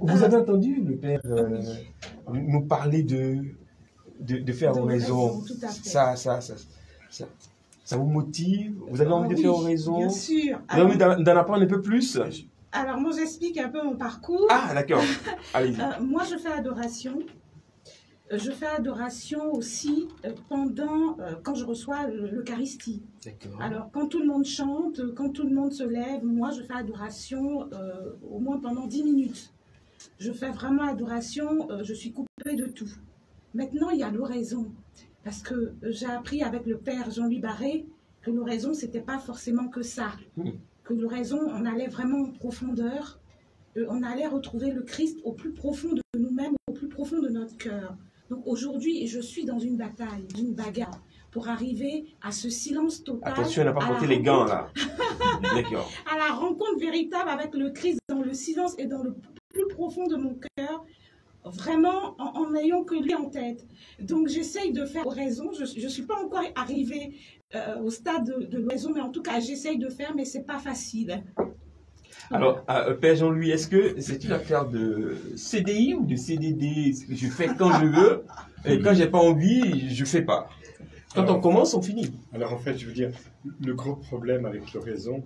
Vous avez entendu le Père nous parler de faire oraison. Ça vous motive? Vous avez envie de faire oraison? Bien sûr. Vous avez envie d'en apprendre un peu plus? Alors, moi, j'explique un peu mon parcours. Ah, d'accord. Allez-y. Moi, je fais adoration. Je fais adoration aussi quand je reçois l'Eucharistie. Alors, quand tout le monde chante, quand tout le monde se lève, moi, je fais adoration au moins pendant 10 minutes. Je fais vraiment adoration, je suis coupée de tout. Maintenant, il y a l'oraison. Parce que j'ai appris avec le Père Jean-Louis Barré que l'oraison, ce n'était pas forcément que ça. que le raison, on allait vraiment en profondeur, on allait retrouver le Christ au plus profond de nous-mêmes, au plus profond de notre cœur. Donc aujourd'hui, je suis dans une bataille, une bagarre, pour arriver à ce silence total. Attention, on n'a pas porté les gants là. D'accord. À la rencontre véritable avec le Christ dans le silence et dans le plus profond de mon cœur, vraiment en n'ayant que lui en tête. Donc j'essaye de faire raison. Je ne suis pas encore arrivée au stade de l'oraison, mais en tout cas j'essaye de faire, mais c'est pas facile. Alors, Père Jean-Louis, est-ce que c'est une affaire de CDI ou de CDD? Je fais quand je veux, et quand j'ai pas envie, je fais pas. Quand on commence, on finit. Alors en fait, je veux dire, le gros problème avec l'oraison,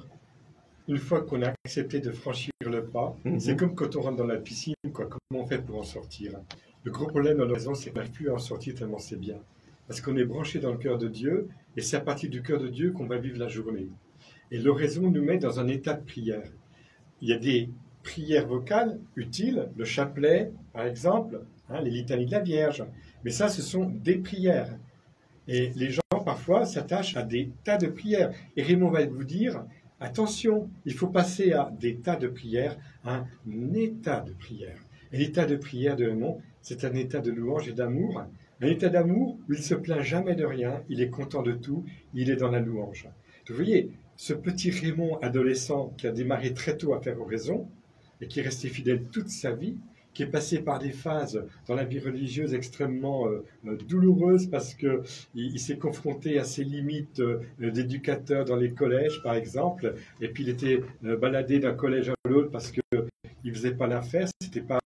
une fois qu'on a accepté de franchir le pas, c'est comme quand on rentre dans la piscine, quoi. Comment on fait pour en sortir? Le gros problème dans l'oraison, c'est qu'on n'arrive plus à en sortir tellement c'est bien. Parce qu'on est branché dans le cœur de Dieu, et c'est à partir du cœur de Dieu qu'on va vivre la journée. Et l'oraison nous met dans un état de prière. Il y a des prières vocales utiles, le chapelet, par exemple, les litanies de la Vierge. Mais ça, ce sont des prières. Et les gens, parfois, s'attachent à des tas de prières. Et Raymond va vous dire, attention, il faut passer à des tas de prières, à un état de prière. Et l'état de prière de Raymond, c'est un état de louange et d'amour. Un état d'amour où il ne se plaint jamais de rien, il est content de tout, il est dans la louange. Donc, vous voyez, ce petit Raymond adolescent qui a démarré très tôt à faire oraison et qui est resté fidèle toute sa vie, qui est passé par des phases dans la vie religieuse extrêmement douloureuses parce qu'il s'est confronté à ses limites d'éducateur dans les collèges, par exemple, et puis il était baladé d'un collège à l'autre parce qu'il ne faisait pas l'affaire, ce n'était pas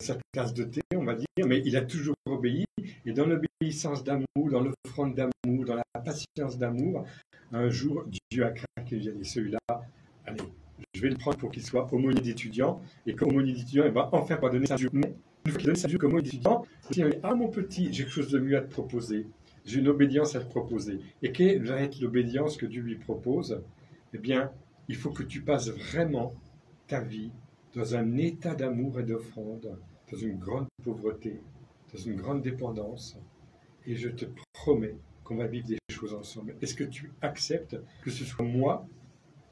sa tasse de thé, on va dire, mais il a toujours obéi, et dans l'obéissance d'amour, dans l'offrande d'amour, dans la patience d'amour, un jour, Dieu a craqué, il a dit, celui-là, allez, je vais le prendre pour qu'il soit aumônier d'étudiant, et comme aumônier d'étudiant, il va enfin pas donner sa Dieu. Mais une fois qu'il donne sa Dieu comme aumônier d'étudiant, il dit, ah mon petit, j'ai quelque chose de mieux à te proposer, j'ai une obédience à te proposer. Et quelle va être l'obédience que Dieu lui propose? Eh bien, il faut que tu passes vraiment ta vie dans un état d'amour et d'offrande, dans une grande pauvreté, dans une grande dépendance, et je te promets qu'on va vivre des choses ensemble. Est-ce que tu acceptes que ce soit moi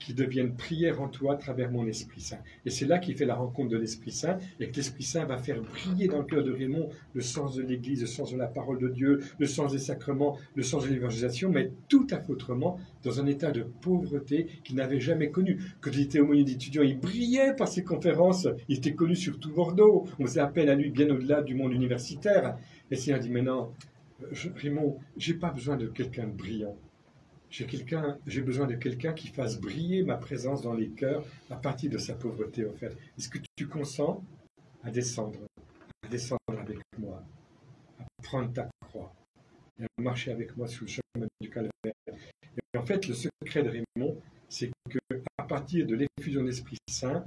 qui devienne prière en toi à travers mon Esprit Saint? Et c'est là qu'il fait la rencontre de l'Esprit Saint, et que l'Esprit Saint va faire briller dans le cœur de Raymond le sens de l'Église, le sens de la parole de Dieu, le sens des sacrements, le sens de l'évangélisation, mais tout à fait autrement, dans un état de pauvreté qu'il n'avait jamais connu. Quand il était aumônier d'étudiant, il brillait par ses conférences, il était connu sur tout Bordeaux, on faisait appel à lui bien au-delà du monde universitaire. Et le Seigneur dit, mais non, Raymond, j'ai pas besoin de quelqu'un de brillant. J'ai besoin de quelqu'un qui fasse briller ma présence dans les cœurs à partir de sa pauvreté offerte. Est-ce que tu consens à descendre avec moi, à prendre ta croix, et à marcher avec moi sur le chemin du calvaire? Et en fait, le secret de Raymond, c'est qu'à partir de l'effusion de l'Esprit Saint,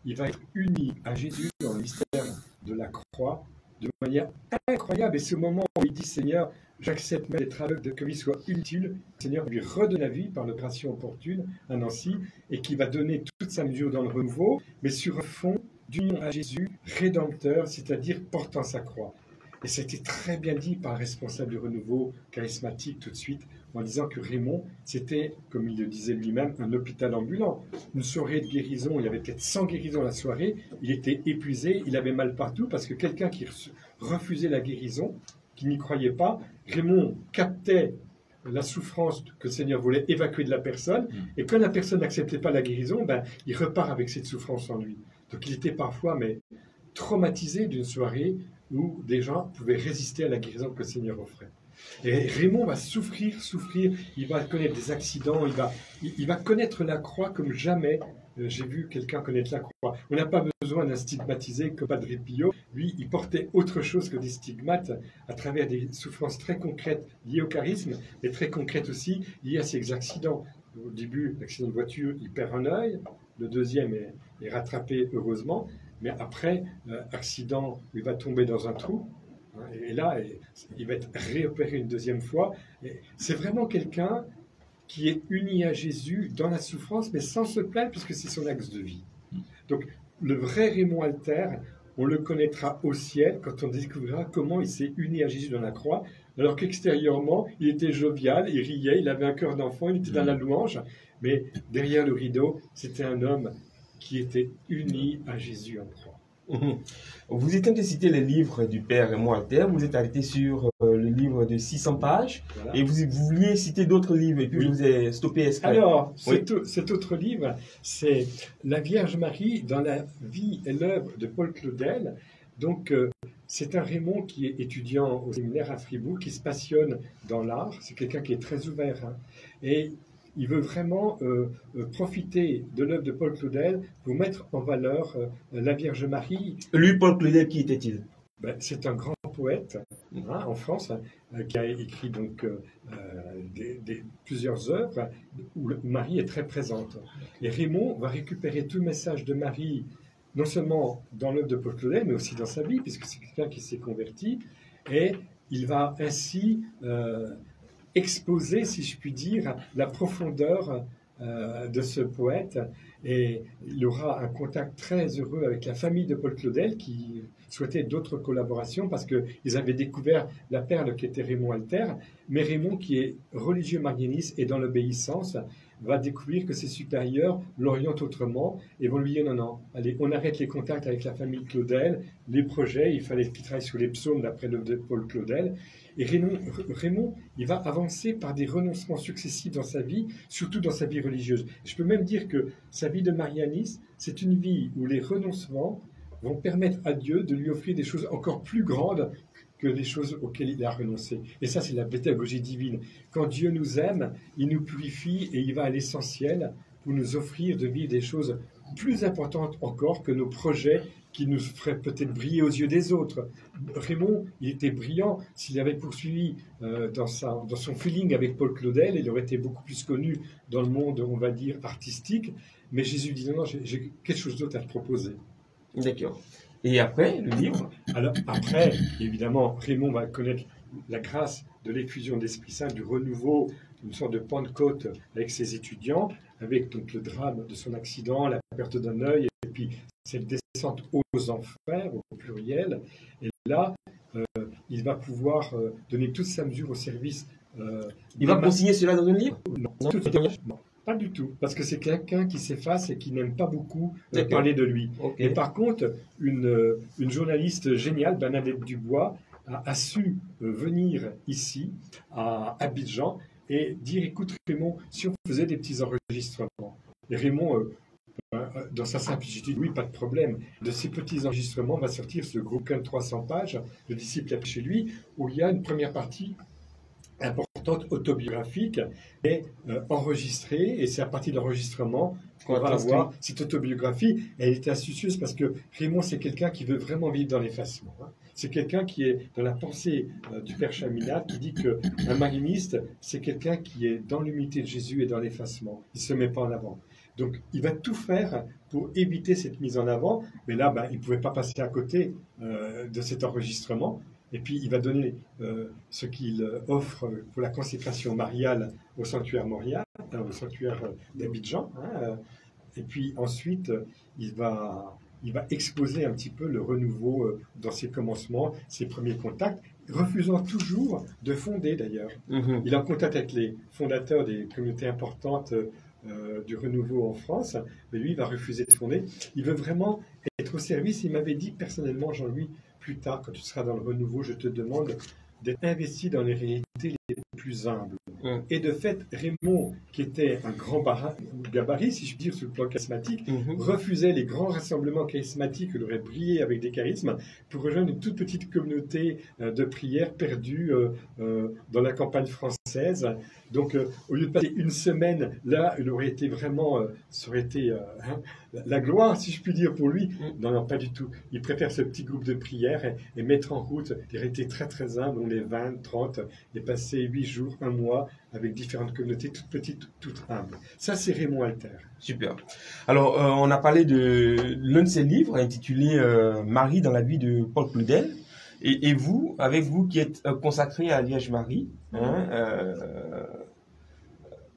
il va être uni à Jésus dans le mystère de la croix de manière incroyable. Et ce moment où il dit, Seigneur, j'accepte même d'être aveugle, que vie soit utile, le Seigneur lui redonne la vie par l'opération opportune à Nancy, et qui va donner toute sa mesure dans le renouveau, mais sur un fond d'union à Jésus, rédempteur, c'est-à-dire portant sa croix. Et c'était très bien dit par le responsable du renouveau charismatique tout de suite, en disant que Raymond, c'était, comme il le disait lui-même, un hôpital ambulant. Une soirée de guérison, il y avait peut-être 100 guérisons la soirée, il était épuisé, il avait mal partout, parce que quelqu'un qui refusait la guérison, qui n'y croyait pas, Raymond captait la souffrance que le Seigneur voulait évacuer de la personne, et quand la personne n'acceptait pas la guérison, il repart avec cette souffrance en lui. Donc il était parfois traumatisé d'une soirée où des gens pouvaient résister à la guérison que le Seigneur offrait. Et Raymond va souffrir, il va connaître des accidents, il va connaître la croix comme jamais j'ai vu quelqu'un connaître la croix. On n'a pas besoin d'un stigmatisé comme Padre Pio. Lui, il portait autre chose que des stigmates à travers des souffrances très concrètes liées au charisme, mais très concrètes aussi liées à ses accidents. Au début, l'accident de voiture, il perd un œil, le deuxième est rattrapé heureusement, mais après, accident, il va tomber dans un trou. Et là, il va être réopéré une deuxième fois. C'est vraiment quelqu'un qui est uni à Jésus dans la souffrance, mais sans se plaindre, puisque c'est son axe de vie. Donc, le vrai Raymond Alter, on le connaîtra au ciel quand on découvrira comment il s'est uni à Jésus dans la croix, alors qu'extérieurement, il était jovial, il riait, il avait un cœur d'enfant, il était dans la louange, Mais derrière le rideau, c'était un homme qui était uni à Jésus en croix. Vous êtes en train de citer les livres du Père Raymond Alter, vous êtes arrêté sur le livre de 600 pages, Voilà. et vous vouliez citer d'autres livres, et puis Oui. je vous ai stoppé exprès. Alors, Oui. cet autre livre, c'est La Vierge Marie dans la vie et l'œuvre de Paul Claudel. Donc, c'est un Raymond qui est étudiant au séminaire à Fribourg, qui se passionne dans l'art. C'est quelqu'un qui est très ouvert. Hein. Et il veut vraiment profiter de l'œuvre de Paul Claudel pour mettre en valeur la Vierge Marie. Lui, Paul Claudel, qui était-il? Ben, c'est un grand poète hein, en France qui a écrit donc plusieurs œuvres où Marie est très présente. Et Raymond va récupérer tout le message de Marie, non seulement dans l'œuvre de Paul Claudel, mais aussi dans sa vie, puisque c'est quelqu'un qui s'est converti. Et il va ainsi exposer, si je puis dire, la profondeur de ce poète. Et il aura un contact très heureux avec la famille de Paul Claudel qui souhaitait d'autres collaborations parce qu'ils avaient découvert la perle qui était Raymond Alter. Mais Raymond, qui est religieux marianiste et dans l'obéissance, va découvrir que ses supérieurs l'orientent autrement et vont lui dire non, non, allez, on arrête les contacts avec la famille Claudel, les projets, il fallait qu'il travaille sur les psaumes d'après l'œuvre de Paul Claudel. Et Raymond, il va avancer par des renoncements successifs dans sa vie, surtout dans sa vie religieuse. Je peux même dire que sa vie de marianiste, c'est une vie où les renoncements vont permettre à Dieu de lui offrir des choses encore plus grandes que les choses auxquelles il a renoncé. Et ça, c'est la pédagogie divine. Quand Dieu nous aime, il nous purifie et il va à l'essentiel pour nous offrir de vivre des choses plus importantes encore que nos projets qui nous feraient peut-être briller aux yeux des autres. Raymond, il était brillant. S'il avait poursuivi dans son feeling avec Paul Claudel, il aurait été beaucoup plus connu dans le monde, on va dire, artistique. Mais Jésus dit non, non, j'ai quelque chose d'autre à te proposer. D'accord. Et après, le livre? Alors après, évidemment, Raymond va connaître la grâce de l'effusion d'Esprit Saint, du renouveau, une sorte de Pentecôte avec ses étudiants, avec donc le drame de son accident, la perte d'un œil, et puis cette descente aux enfers, au pluriel. Et là, il va pouvoir donner toute sa mesure au service. Il va consigner cela dans un livre? Non, Non, non, pas du tout, parce que c'est quelqu'un qui s'efface et qui n'aime pas beaucoup D'accord. parler de lui. Ok. Et par contre, une journaliste géniale, Bernadette Dubois, a su venir ici, à Abidjan, et dire, écoute Raymond, si on faisait des petits enregistrements. Et Raymond, dans sa simplicité, oui, pas de problème. De ces petits enregistrements va sortir ce gros bouquin de 300 pages, Le disciple est chez lui, où il y a une première partie importante autobiographique et enregistrée, et c'est à partir de l'enregistrement qu'on va avoir cette autobiographie. Elle était astucieuse parce que Raymond, c'est quelqu'un qui veut vraiment vivre dans l'effacement. Hein. C'est quelqu'un qui est dans la pensée du Père Chaminade, qui dit qu'un marianiste, c'est quelqu'un qui est dans l'humilité de Jésus et dans l'effacement. Il ne se met pas en avant. Donc, il va tout faire pour éviter cette mise en avant, mais là, il ne pouvait pas passer à côté de cet enregistrement. Et puis, il va donner ce qu'il offre pour la consécration mariale au sanctuaire Montréal, au sanctuaire d'Abidjan. Hein, et puis ensuite, il va exposer un petit peu le renouveau dans ses commencements, ses premiers contacts, refusant toujours de fonder d'ailleurs. Mhm. Il est en contact avec les fondateurs des communautés importantes du renouveau en France, mais lui, il va refuser de fonder. Il veut vraiment être au service. Il m'avait dit personnellement, Jean-Louis, plus tard, quand tu seras dans le renouveau, je te demande d'être investi dans les réalités les plus humbles. Et de fait, Raymond, qui était un grand gabarit, si je puis dire, sur le plan charismatique, refusait les grands rassemblements charismatiques où il aurait brillé avec des charismes pour rejoindre une toute petite communauté de prière perdue dans la campagne française. Donc, au lieu de passer une semaine là, il aurait été vraiment, ça aurait été la gloire, si je puis dire, pour lui. Non, non, pas du tout. Il préfère ce petit groupe de prière et mettre en route. Il aurait été très, très humble. On est 20, 30, et passer 8 jours, 1 mois avec différentes communautés toutes petites, toutes humbles. Ça, c'est Raymond Alter. Super. Alors, on a parlé de l'un de ses livres intitulé Marie dans la vie de Paul Claudel. Et vous, avec vous qui êtes consacré à Vierge Marie, hein,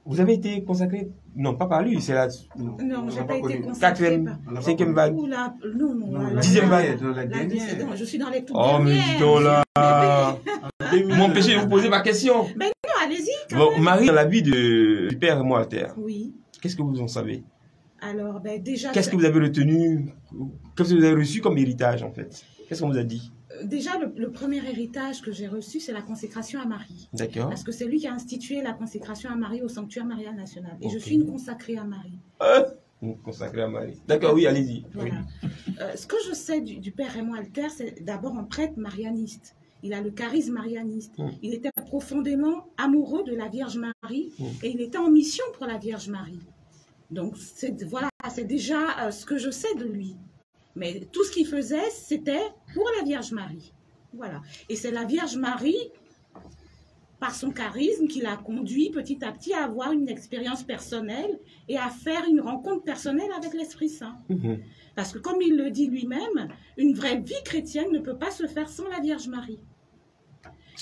vous avez été consacré, non pas par lui, c'est la Non, je n'ai pas été consacrée. 4e, 5e vague. Ou la, non, la 10e vague. non, je suis dans les toutes Oh, mais dis donc là, vous m'empêchez de vous poser ma question. Ben non, allez-y. Bon, Marie dans la vie du Père Raymond Alter. Oui. Qu'est-ce que vous en savez? Alors, ben, déjà... Qu'est-ce que vous avez retenu? Qu'est-ce que vous avez reçu comme héritage, en fait? Qu'est-ce qu'on vous a dit? Déjà, le premier héritage que j'ai reçu, c'est la consécration à Marie. D'accord. Parce que c'est lui qui a institué la consécration à Marie au sanctuaire marial national. Et je Ok. suis une consacrée à Marie. Consacré à Marie. D'accord, oui, allez-y. Voilà. Ce que je sais du père Raymond Alter, c'est d'abord un prêtre marianiste. Il a le charisme marianiste. Il était profondément amoureux de la Vierge Marie et il était en mission pour la Vierge Marie. Donc, voilà, c'est déjà ce que je sais de lui. Mais tout ce qu'il faisait, c'était pour la Vierge Marie. Voilà. Et c'est la Vierge Marie, par son charisme, qui l'a conduit petit à petit à avoir une expérience personnelle et à faire une rencontre personnelle avec l'Esprit Saint. Parce que comme il le dit lui-même, une vraie vie chrétienne ne peut pas se faire sans la Vierge Marie.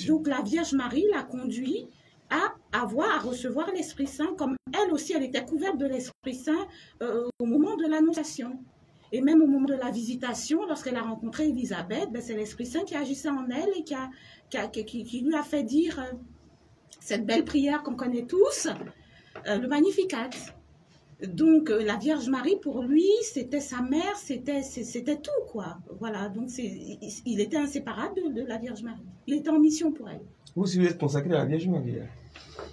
Donc la Vierge Marie l'a conduit à recevoir l'Esprit Saint, comme elle aussi, elle était couverte de l'Esprit Saint au moment de l'Annonciation. Et même au moment de la visitation, lorsqu'elle a rencontré Élisabeth, ben, c'est l'Esprit Saint qui agissait en elle et qui lui a fait dire cette belle prière qu'on connaît tous, le Magnificat. Donc la Vierge Marie, pour lui, c'était sa mère, c'était tout, quoi. Voilà, donc il était inséparable de la Vierge Marie. Il était en mission pour elle. Vous, si vous êtes consacré à la Vierge Marie,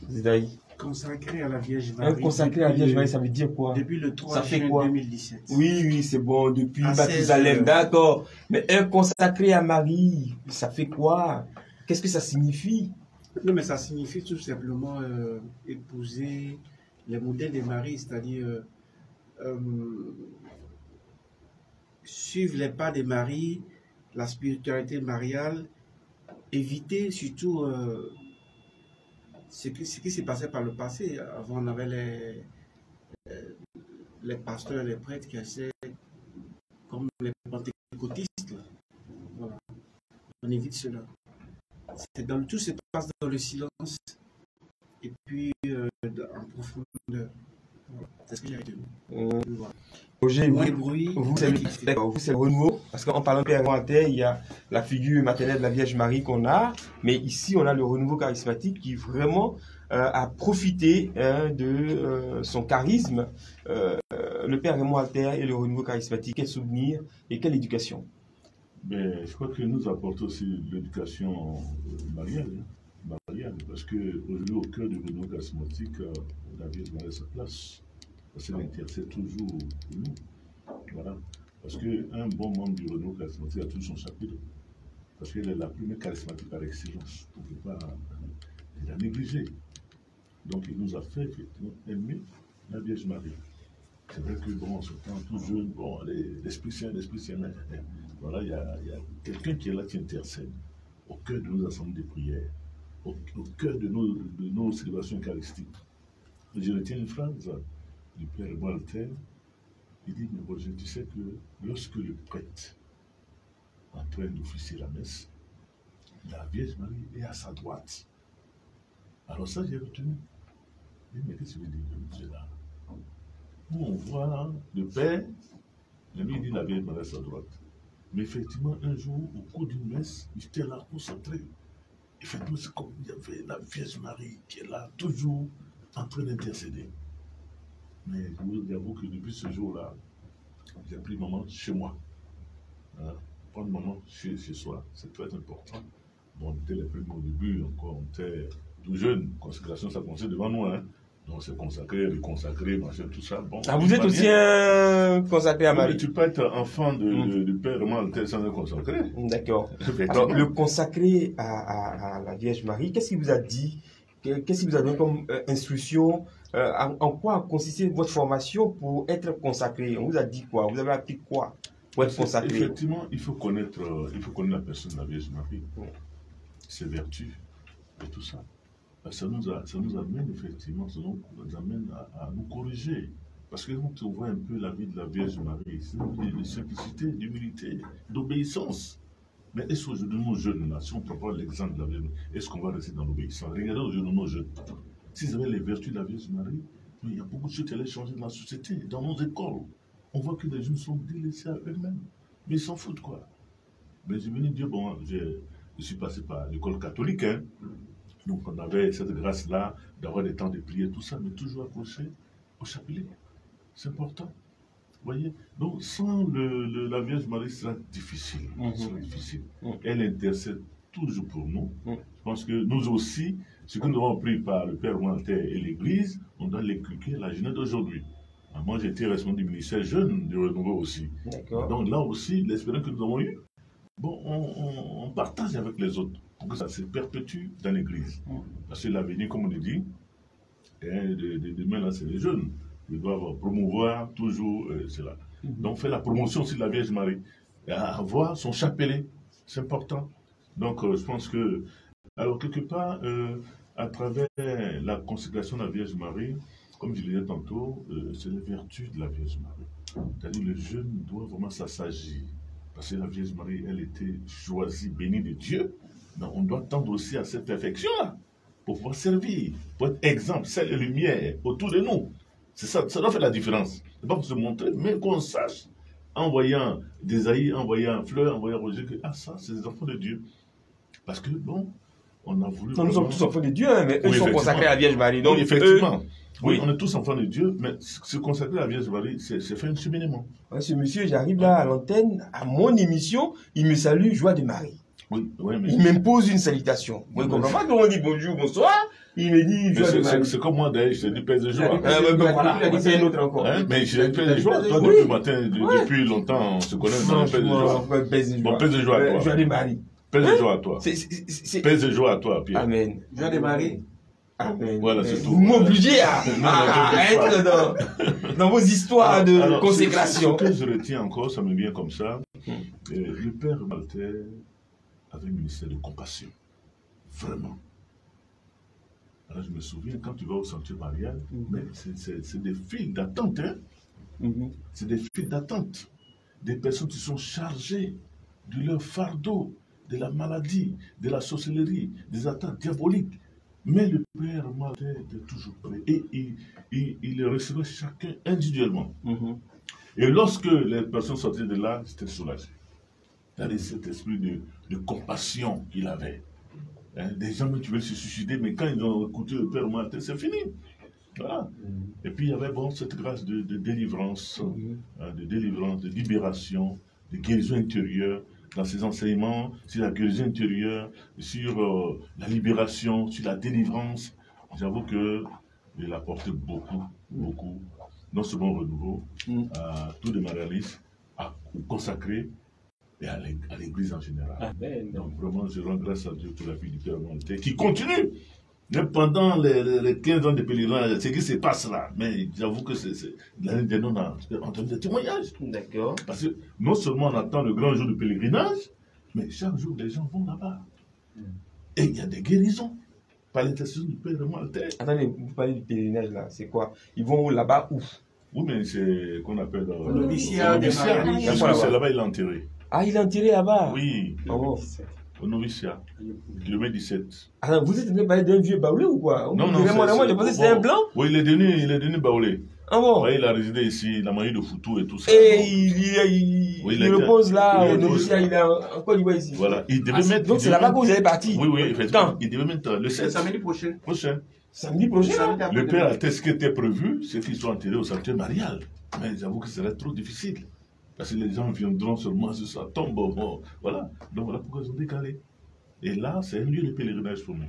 Zédaï. Consacré à la Vierge Marie. Consacré à la Vierge Marie, ça veut dire quoi? Depuis le 3 ça fait juin quoi? 2017. Oui, c'est bon, depuis À Mathusalem, 16 heures. d'accord. Mais un consacré à Marie, ça fait quoi? Qu'est-ce que ça signifie? Non, mais ça signifie tout simplement épouser les modèles de Marie, c'est-à-dire suivre les pas de Marie, la spiritualité mariale, éviter surtout ce qui s'est passé par le passé. Avant, on avait les pasteurs, les prêtres qui essaient, comme les pentecôtistes. Là. Voilà. On évite cela. Tout se passe dans le silence et puis en profondeur. Voilà. C'est ce que j'ai retenu. Voilà. Roger, Moins de bruit. vous, c'est le renouveau. Parce qu'en parlant de Père Involontaire, il y a la figure maternelle de la Vierge Marie qu'on a. Mais ici, on a le renouveau charismatique qui vraiment a profité de son charisme. Le Père Raymond Alter et le renouveau charismatique. Quel souvenir et quelle éducation? Ben, je crois que nous apportons aussi l'éducation mariale, parce qu'aujourd'hui, au cœur du renouveau charismatique, la Vierge Marie a sa place. Parce qu'elle intercède toujours pour nous. Voilà. Parce qu'un bon membre du renouveau charismatique a toujours son chapitre. Parce qu'elle est la première charismatique par excellence. On ne peut pas la négliger. Donc, il nous a fait effectivement aimer la Vierge Marie. C'est vrai que, bon, en ce temps tout jeune, bon, l'Esprit Saint, mais voilà, il y a quelqu'un qui est là, qui intercède au cœur de nos assemblées de prière, au cœur de nos célébrations eucharistiques. Je retiens une phrase du Père Walter. Il dit, mais Roger, tu sais que lorsque le prêtre est en train d'officier la messe, la Vierge Marie est à sa droite. Alors ça, j'ai retenu. Mais qu'est-ce que veut dire Dieu là? Où on voit le Père, lui il dit la Vierge Marie à sa droite. Mais effectivement, un jour, au cours d'une messe, il était là concentré. Effectivement, c'est comme il y avait la Vierge Marie qui est là, toujours en train d'intercéder. Mais je vous avoue que depuis ce jour-là, j'ai pris le moment chez moi. Hein? Prendre le moment chez soi, c'est très important. Bon, on était les premiers au début, encore, on était tout jeune. Consécration, ça commençait devant nous. Hein? Donc, c'est consacré, reconsacré, machin, tout ça. Bon, Vous êtes aussi consacré à Marie. Tu peux être enfant de Père Raymond sans être consacré. D'accord. Alors, le consacré à la Vierge Marie, qu'est-ce qu'il vous a dit? Qu'est-ce qu'il vous a donné comme instruction? En quoi consistait votre formation pour être consacré? On vous a dit quoi? Vous avez appris quoi pour être consacré? Effectivement, il faut connaître la personne de la Vierge Marie, ses vertus et tout ça. Ça nous amène effectivement, ça nous amène à nous corriger. Parce que quand on voit un peu la vie de la Vierge Marie, c'est une vie de simplicité, d'humilité, d'obéissance. Mais est-ce qu'aujourd'hui, nos jeunes, là, si on prend l'exemple de la Vierge Marie, est-ce qu'on va rester dans l'obéissance? Regardez aujourd'hui nos jeunes. S'ils avaient les vertus de la Vierge Marie, il y a beaucoup de choses qui allaient changer dans la société, dans nos écoles. On voit que les jeunes sont délaissés à eux-mêmes. Mais ils s'en foutent, quoi. Mais je venais dire, bon, je suis passé par l'école catholique, hein. Donc on avait cette grâce-là d'avoir des temps de prière, tout ça, mais toujours accroché au chapelet. C'est important. Vous voyez? Donc, sans la Vierge Marie, ce sera difficile. Ce sera difficile. Elle intercède toujours pour nous. Je pense que nous aussi, ce que nous avons appris par le Père Maltais et l'Église, on doit l'inculquer à la jeunesse d'aujourd'hui. Moi, j'étais responsable du ministère jeune du Renouveau aussi. Donc là aussi, l'espérance que nous avons eue, bon, on partage avec les autres pour que ça se perpétue dans l'Église. Parce que l'avenir, comme on le dit, demain, là, c'est les jeunes. Ils doivent promouvoir toujours cela. Donc, faire la promotion aussi de la Vierge Marie. Et avoir son chapelet, c'est important. Donc, je pense que, alors, quelque part, à travers la consécration de la Vierge Marie, comme je le disais tantôt, c'est les vertus de la Vierge Marie. C'est-à-dire, le jeune doit vraiment s'assagir. Parce que la Vierge Marie, elle était choisie, bénie de Dieu. Donc, on doit tendre aussi à cette perfection-là, pour pouvoir servir, pour être exemple, celle et lumière autour de nous. C'est ça, ça doit faire la différence. C'est pas pour se montrer, mais qu'on sache, en voyant Désaïe, en voyant Fleur, en voyant Roger, que ça, c'est des enfants de Dieu. Parce que, bon, on a voulu... Non, nous sommes tous enfants de Dieu, hein, mais eux sont consacrés à la Vierge Marie. Donc, oui, effectivement. Oui, on est tous enfants de Dieu, mais se consacrer à la Vierge Marie, c'est faire un cheminement. Ouais, ce monsieur, j'arrive là à l'antenne, à mon émission, il me salue, joie de Marie. Oui, mais... Il m'impose une salutation. Vous ne comprenez pas comment on dit bonjour, bonsoir. Il me dit joie de Marie. C'est comme moi d'ailleurs, je te dis paix de joie. Voilà, c'est un autre encore. Mais je te dis paix de joie. Toi, depuis le matin, depuis longtemps, on se connaît. Paix de joie. Bon, paix de joie à toi. Joie de Marie. Paix de joie à toi. Paix de joie à toi, Pierre. Amen. Joie de Marie. Amen. Voilà, c'est tout. Vous m'obligez à être dans vos histoires de consécration. Ce que je retiens encore, ça me vient comme ça. Le Père Maltais avait un ministère de compassion. Vraiment. Alors je me souviens, quand tu vas au sanctuaire marial, mais c'est des files d'attente. Hein? C'est des files d'attente. Des personnes qui sont chargées de leur fardeau, de la maladie, de la sorcellerie, des attaques diaboliques. Mais le Père Maltais était toujours prêt. Et il les recevait chacun individuellement. Et lorsque les personnes sortaient de là, c'était soulagé. C'est-à-dire cet esprit de compassion qu'il avait. Hein, des gens qui veulent se suicider, mais quand ils ont écouté le Père Maltais, c'est fini. Voilà. Et puis il y avait bon, cette grâce de délivrance, de libération, de guérison intérieure, dans ses enseignements, sur la guérison intérieure, sur la libération, sur la délivrance. J'avoue qu'il a apporté beaucoup, non seulement au renouveau, à tous les marialistes, à consacrer et à l'Église en général. Amen. Donc vraiment, je rends grâce à Dieu pour la vie du Père Maltais, qui continue. Même pendant les 15 ans de pèlerinage, ce qui se passe là, mais j'avoue que l'année dernière, on a entendu des témoignages. D'accord. Parce que non seulement on attend le grand jour de pèlerinage, mais chaque jour, les gens vont là-bas. Et il y a des guérisons par l'intercession du Père Maltais. Attendez, vous parlez du pèlerinage là, c'est quoi? Ils vont là-bas où? Oui, mais c'est qu'on appelle le noviciat des mariés. Parce que c'est là-bas, il est enterré. Ah, il est enterré là-bas? Oui, Oh. au noviciat, kilomètre 17. Alors, vous êtes en train de parler d'un vieux baoulé ou quoi? Non, moi, j'ai pensé que c'était un blanc. Oui, il est devenu baoulé. Ah bon? Ouais, il a résidé ici, il a mangé de foutou et tout ça. Et il repose là, au noviciat, il est en Côte d'Ivoire ici. Voilà, il devait mettre... Donc c'est là-bas que vous allez partir? Oui, effectivement. Quand? Il devait mettre le 7. Samedi prochain. Samedi prochain? Le Père a fait ce qui était prévu, c'est qu'ils soient enterrés au sanctuaire marial. Mais j'avoue que ce serait trop difficile. Parce que les gens viendront seulement sur sa tombe. Bon, voilà. Donc voilà pourquoi ils ont décalé. Et là, c'est un lieu de pèlerinage pour nous.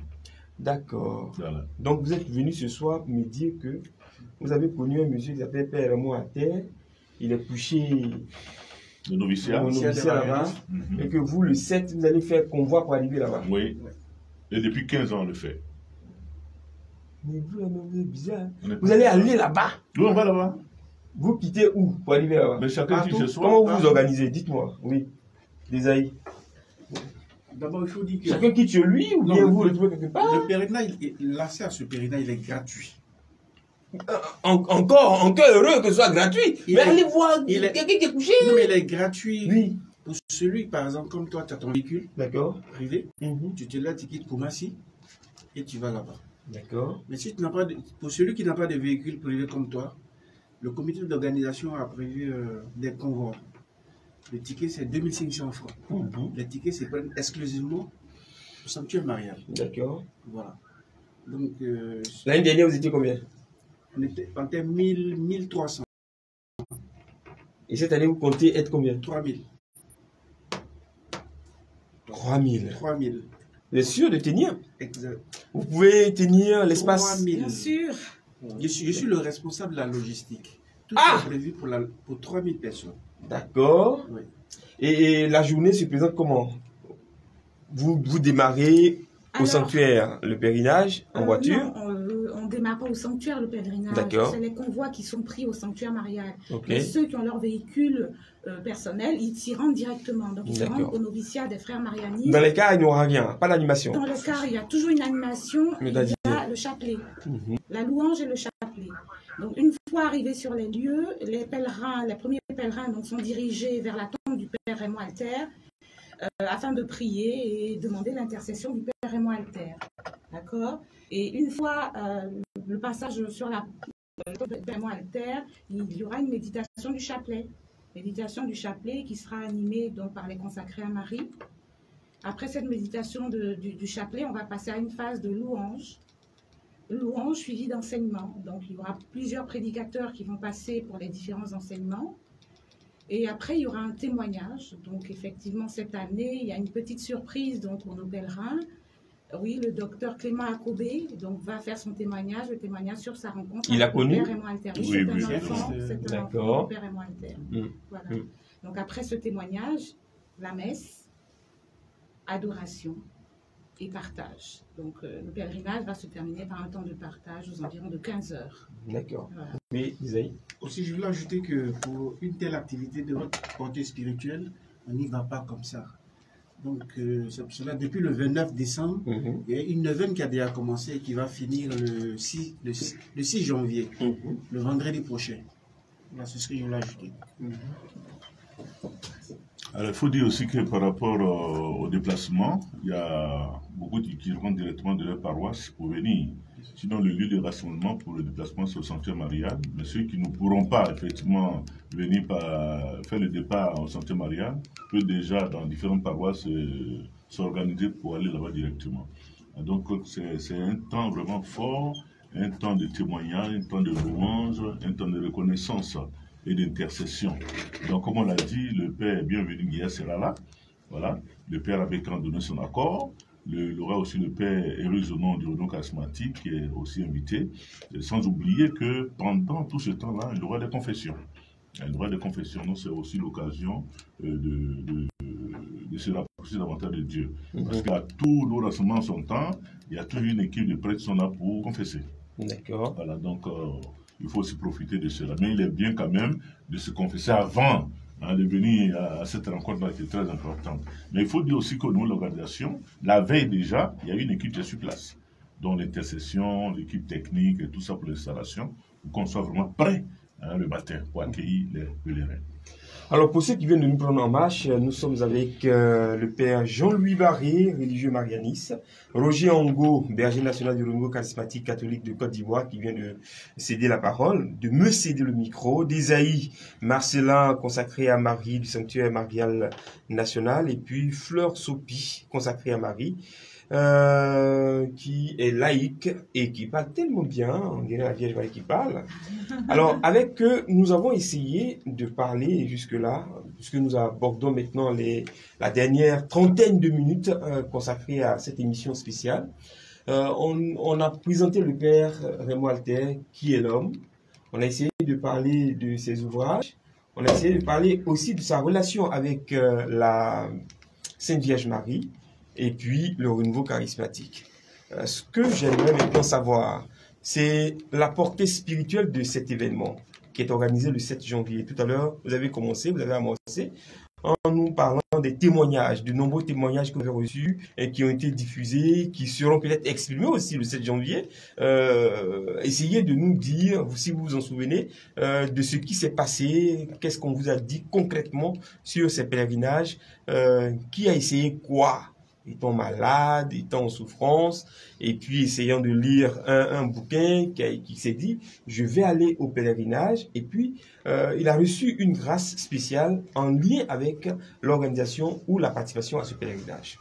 D'accord. Voilà. Donc vous êtes venu ce soir me dire que vous avez connu un monsieur qui s'appelle Père Maltais. Il est couché Le noviciat. au noviciat là-bas. Et que vous, le 7, vous allez faire convoi pour arriver là-bas. Oui. Et depuis 15 ans, on le fait. Mais vous êtes bizarre. Vous allez aller là-bas. Oui, on va là-bas. Vous quittez où pour arriver là-bas? Mais chacun qui se soit. Comment vous vous organisez? Dites-moi. Oui. Désaïe. D'abord, il faut dire que Chacun quitte chez lui ou bien vous le trouvez quelque part? le pèlerinage, l'accès à ce pèlerinage, il est gratuit. Encore heureux que ce soit gratuit. Mais allez voir quelqu'un qui est couché. Non, mais il est gratuit. Oui. Pour celui, par exemple, comme toi, tu as ton véhicule D'accord. privé, tu te lèves, tu quittes Koumassi et tu vas là-bas. D'accord. Mais si tu n'as pas pour celui qui n'a pas de véhicule privé comme toi, le comité d'organisation a prévu des convois. Le ticket, c'est 2500 francs. Les tickets se prennent exclusivement au sanctuaire marial. D'accord. Voilà. Donc, l'année dernière, vous étiez combien? On était 1300. Et cette année, vous comptez être combien? 3000. 3000. 3000. Vous êtes sûr de tenir? Exact. Vous pouvez tenir l'espace? 3000. Bien sûr. Je suis le responsable de la logistique. Tout Ah! est prévu pour 3000 personnes. D'accord. Oui. Et la journée se présente comment? Vous démarrez au Alors, sanctuaire le pèlerinage en voiture? Non, on ne démarre pas au sanctuaire le pèlerinage. D'accord. C'est les convois qui sont pris au sanctuaire marial. Ok. Mais ceux qui ont leur véhicule personnel, ils s'y rendent directement. Donc ils se rendent au noviciat des frères marianistes. Dans les cas, il n'y aura rien, pas d'animation. Dans le cas, il y a toujours une animation, il y a le chapelet, la louange et le chapelet. Donc une fois arrivés sur les lieux, les premiers pèlerins donc, sont dirigés vers la tombe du Père Raymond Alter afin de prier et demander l'intercession du Père Raymond Alter. D'accord? Et une fois le passage sur la tombe du Père Raymond Alter, il y aura une méditation du chapelet. Méditation du chapelet qui sera animée donc, par les consacrés à Marie. Après cette méditation du chapelet, on va passer à une phase de louange. Louange suivie d'enseignement. Donc il y aura plusieurs prédicateurs qui vont passer pour les différents enseignements. Et après, il y aura un témoignage. Donc effectivement, cette année, il y a une petite surprise donc, pour nos pèlerins. Oui, le docteur Clément Akobé donc, va faire son témoignage, le témoignage sur sa rencontre avec le Père Raymond Alter. Oui, c'est oui, un enfant, c'est un enfant du Père Raymond Alter. Voilà. Donc après ce témoignage, la messe, adoration et partage. Donc le pèlerinage va se terminer par un temps de partage aux environs de 15 heures. D'accord. Voilà. Oui, Isaïe. Aussi, je voulais ajouter que pour une telle activité de haute portée spirituelle, on n'y va pas comme ça. Donc, c'est pour cela, depuis le 29 décembre, il y a une neuvaine qui a déjà commencé et qui va finir le 6 janvier, le vendredi prochain. Voilà, c'est ce que je voulais ajouter. Alors, il faut dire aussi que par rapport au déplacement, il y a beaucoup qui rentrent directement de leur paroisse pour venir. Sinon, le lieu de rassemblement pour le déplacement, c'est au sanctuaire marial. Mais ceux qui ne pourront pas, effectivement, venir faire le départ au sanctuaire marial, peuvent déjà, dans différentes paroisses, s'organiser pour aller là-bas directement. Donc, c'est un temps vraiment fort, un temps de témoignage, un temps de louange, un temps de reconnaissance et d'intercession. Donc, comme on l'a dit, le Père Bienvenu Guilla sera là. Voilà. Le Père Abécan a donné son accord. Il y aura aussi le Père Érus au nom du Renom charismatique qui est aussi invité. Et sans oublier que pendant tout ce temps-là, il y aura des confessions. Il y aura des confessions, donc c'est aussi l'occasion de se rapprocher davantage de Dieu. Parce qu'à tous nos rassemblements en son temps, il y a toujours une équipe de prêtres qui sont là pour confesser. D'accord. Voilà, donc il faut aussi profiter de cela. Mais il est bien quand même de se confesser avant de venir à cette rencontre-là qui est très importante. Mais il faut dire aussi qu'au niveau de l'organisation, la veille déjà, il y a une équipe qui est sur place, dont l'intercession, l'équipe technique et tout ça pour l'installation, pour qu'on soit vraiment prêt le matin pour accueillir les pèlerins. Alors pour ceux qui viennent de nous prendre en marche, nous sommes avec le Père Jean-Louis Barré, religieux marianiste, Roger Ango, berger national du renouveau charismatique catholique de Côte d'Ivoire, qui vient de céder la parole, de me céder le micro, d'Isaïe Marcelin, consacré à Marie, du sanctuaire marial national, et puis Fleur Sopi, consacrée à Marie, qui est laïque et qui parle tellement bien, on dirait la Vierge Marie qui parle. Alors, avec eux, nous avons essayé de parler jusque-là, puisque nous abordons maintenant la dernière trentaine de minutes consacrée à cette émission spéciale. On a présenté le Père Raymond Alter, qui est l'homme. On a essayé de parler de ses ouvrages. On a essayé de parler aussi de sa relation avec la Sainte Vierge Marie. Et puis le renouveau charismatique. Ce que j'aimerais maintenant savoir, c'est la portée spirituelle de cet événement qui est organisé le 7 janvier. Tout à l'heure, vous avez amorcé en nous parlant des témoignages, de nombreux témoignages que vous avez reçus et qui ont été diffusés, qui seront peut-être exprimés aussi le 7 janvier. Essayez de nous dire, si vous vous en souvenez, de ce qui s'est passé, qu'est-ce qu'on vous a dit concrètement sur ces pèlerinages, qui a essayé quoi, étant malade, étant en souffrance, et puis essayant de lire un bouquin qui s'est dit, je vais aller au pèlerinage, et puis il a reçu une grâce spéciale en lien avec l'organisation ou la participation à ce pèlerinage.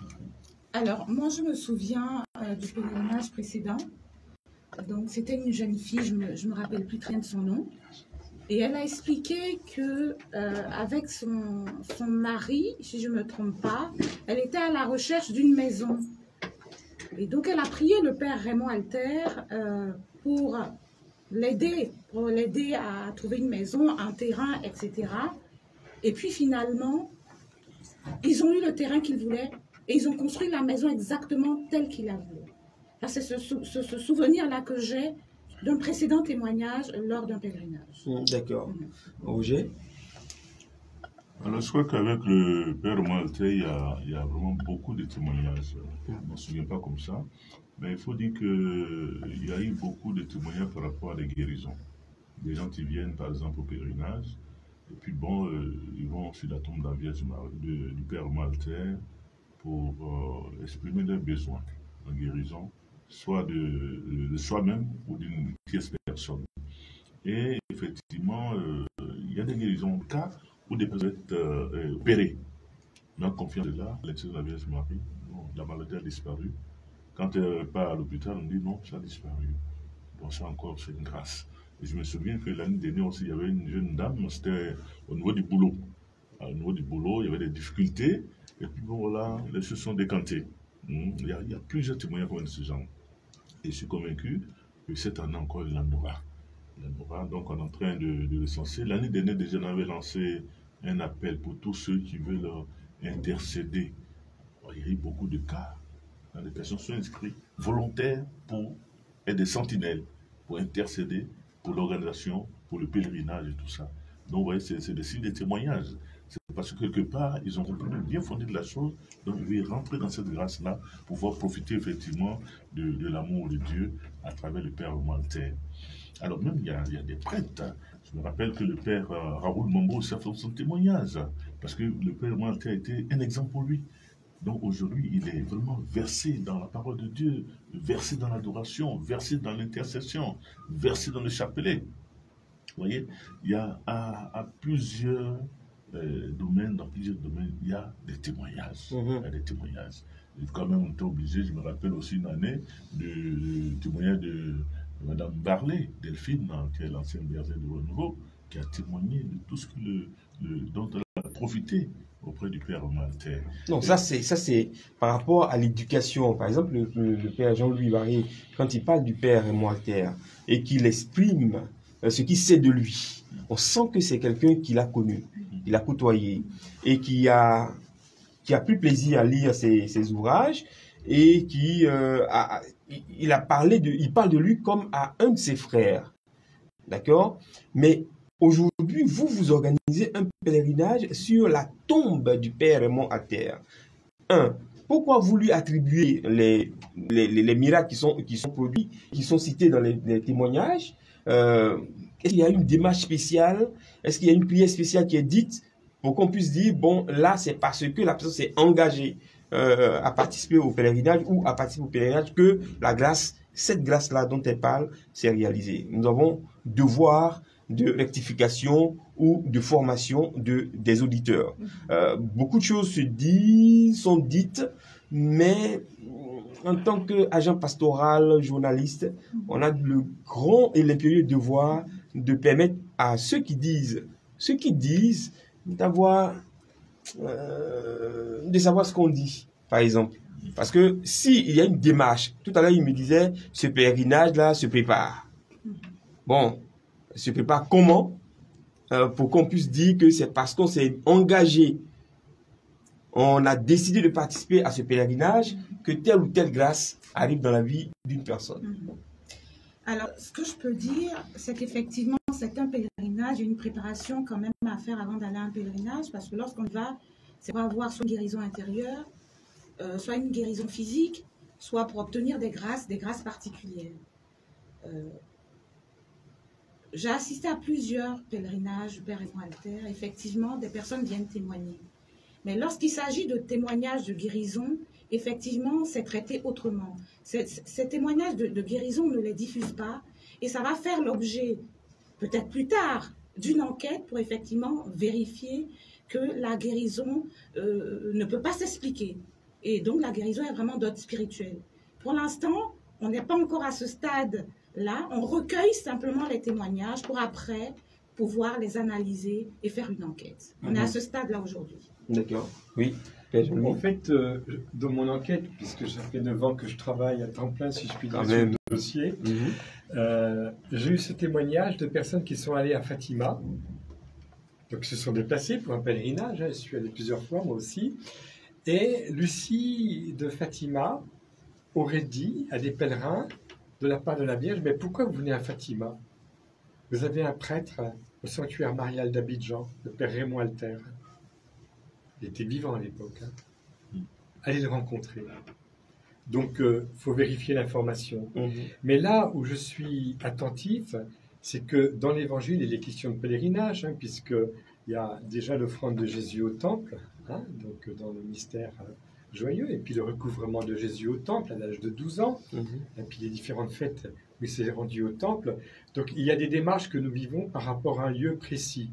Alors, moi je me souviens du pèlerinage précédent. Donc, c'était une jeune fille, je me rappelle plus très bien de son nom. Et elle a expliqué que avec son mari, si je ne me trompe pas, elle était à la recherche d'une maison. Et donc, elle a prié le père Raymond Alter pour l'aider à trouver une maison, un terrain, etc. Et puis, finalement, ils ont eu le terrain qu'ils voulaient et ils ont construit la maison exactement telle qu'il la voulu. C'est ce souvenir-là que j'ai d'un précédent témoignage lors d'un pèlerinage. D'accord. Roger? Alors, je crois qu'avec le père Maltais, il y a vraiment beaucoup de témoignages. Je ne m'en souviens pas comme ça. Mais il faut dire qu'il y a eu beaucoup de témoignages par rapport à des guérisons. Des gens qui viennent, par exemple, au pèlerinage, et puis bon, ils vont sur la tombe de la Vierge du père Maltais pour exprimer leurs besoins en guérison, soit de soi-même ou d'une tierce personne. Et effectivement, il y a des guérisons de cas où des personnes sont opérées. Donc, confiant de là, l'intercession de la Vierge Marie, bon, la maladie a disparu. Quand elle part à l'hôpital, on dit non, ça a disparu. Bon, ça encore, c'est une grâce. Et je me souviens que l'année dernière aussi, il y avait une jeune dame, c'était au niveau du boulot. Au niveau du boulot, il y avait des difficultés. Et puis bon, voilà, les choses sont décantées. Il y a plusieurs témoignages comme de ce genre. Et je suis convaincu que cette année encore, il en aura. Donc, on est en train de recenser. L'année dernière, déjà, on avait lancé un appel pour tous ceux qui veulent intercéder. Alors, il y a eu beaucoup de cas. Les personnes sont inscrites volontaires pour être des sentinelles, pour intercéder pour l'organisation, pour le pèlerinage et tout ça. Donc, vous voyez, c'est des signes de témoignage. C'est parce que quelque part, ils ont compris le bien fondé de la chose. Donc, ils vont rentrer dans cette grâce-là pour pouvoir profiter effectivement de l'amour de Dieu à travers le Père Maltais. Alors même, il y a des prêtres. Je me rappelle que le Père Raoul Mambo, ça fait son témoignage. Parce que le Père Maltais a été un exemple pour lui. Donc aujourd'hui, il est vraiment versé dans la parole de Dieu, versé dans l'adoration, versé dans l'intercession, versé dans le chapelet. Vous voyez, il y a à plusieurs domaines, dans plusieurs domaines, il y a des témoignages. Il y a des témoignages. Et quand même, on était obligé, je me rappelle aussi une année, du témoignage de Madame Barlet, Delphine, qui est l'ancienne bergère de Renouveau, qui a témoigné de tout ce dont elle a profité auprès du Père Maltais. Non, ça c'est par rapport à l'éducation. Par exemple, le Père Jean-Louis Barré, quand il parle du Père Maltais et qu'il exprime ce qu'il sait de lui, on sent que c'est quelqu'un qui l'a connu, qui l'a côtoyé et qui a pris plaisir à lire ses ouvrages et il parle de lui comme à un de ses frères. D'accord? Mais aujourd'hui, vous organisez un pèlerinage sur la tombe du Père Raymond Alter. Pourquoi vous lui attribuez les miracles qui sont produits, qui sont cités dans les témoignages? Est-ce qu'il y a une démarche spéciale? Est-ce qu'il y a une prière spéciale qui est dite pour qu'on puisse dire, bon, là, c'est parce que la personne s'est engagée à participer au pèlerinage ou à participer au pèlerinage que cette grâce-là dont elle parle, s'est réalisée. Nous avons devoir de rectification ou de formation des auditeurs. Beaucoup de choses sont dites, mais en tant qu'agent pastoral, journaliste, on a le grand et l'impérieux devoir de permettre à ceux qui disent de savoir ce qu'on dit, par exemple. Parce que s'il y a une démarche, tout à l'heure il me disait, ce pèlerinage-là se prépare. Bon, se prépare comment? Pour qu'on puisse dire que c'est parce qu'on s'est engagé, on a décidé de participer à ce pèlerinage, que telle ou telle grâce arrive dans la vie d'une personne. Alors, ce que je peux dire, c'est qu'effectivement, c'est un pèlerinage, une préparation quand même à faire avant d'aller à un pèlerinage, parce que lorsqu'on va, c'est pour avoir soit une guérison intérieure, soit une guérison physique, soit pour obtenir des grâces particulières. J'ai assisté à plusieurs pèlerinages du Père Raymond Alter. Effectivement, des personnes viennent témoigner. Mais lorsqu'il s'agit de témoignages de guérison, effectivement, c'est traité autrement. Ces témoignages de guérison, on ne les diffuse pas et ça va faire l'objet, peut-être plus tard, d'une enquête pour effectivement vérifier que la guérison ne peut pas s'expliquer. Et donc, la guérison est vraiment d'ordre spirituel. Pour l'instant, on n'est pas encore à ce stade Là, on recueille simplement les témoignages pour après pouvoir les analyser et faire une enquête. On est à ce stade-là aujourd'hui. D'accord. Oui. Père Jérémie. En fait, dans mon enquête, puisque ça fait 9 ans que je travaille à temps plein, si je puis dire, Quand sur même. le dossier, j'ai eu ce témoignage de personnes qui sont allées à Fatima. Donc, se sont déplacées pour un pèlerinage. Je suis allé plusieurs fois, moi aussi. Et Lucie de Fatima aurait dit à des pèlerins de la part de la Vierge, mais pourquoi vous venez à Fatima? Vous avez un prêtre au sanctuaire marial d'Abidjan, le père Raymond Alter. Il était vivant à l'époque. Allez le rencontrer. Donc, faut vérifier l'information. Mais là où je suis attentif, c'est que dans l'Évangile, il est question de pèlerinage, puisqu'il y a déjà l'offrande de Jésus au temple, donc dans le mystère joyeux, et puis le recouvrement de Jésus au temple à l'âge de 12 ans, et puis les différentes fêtes où il s'est rendu au temple. Donc il y a des démarches que nous vivons par rapport à un lieu précis.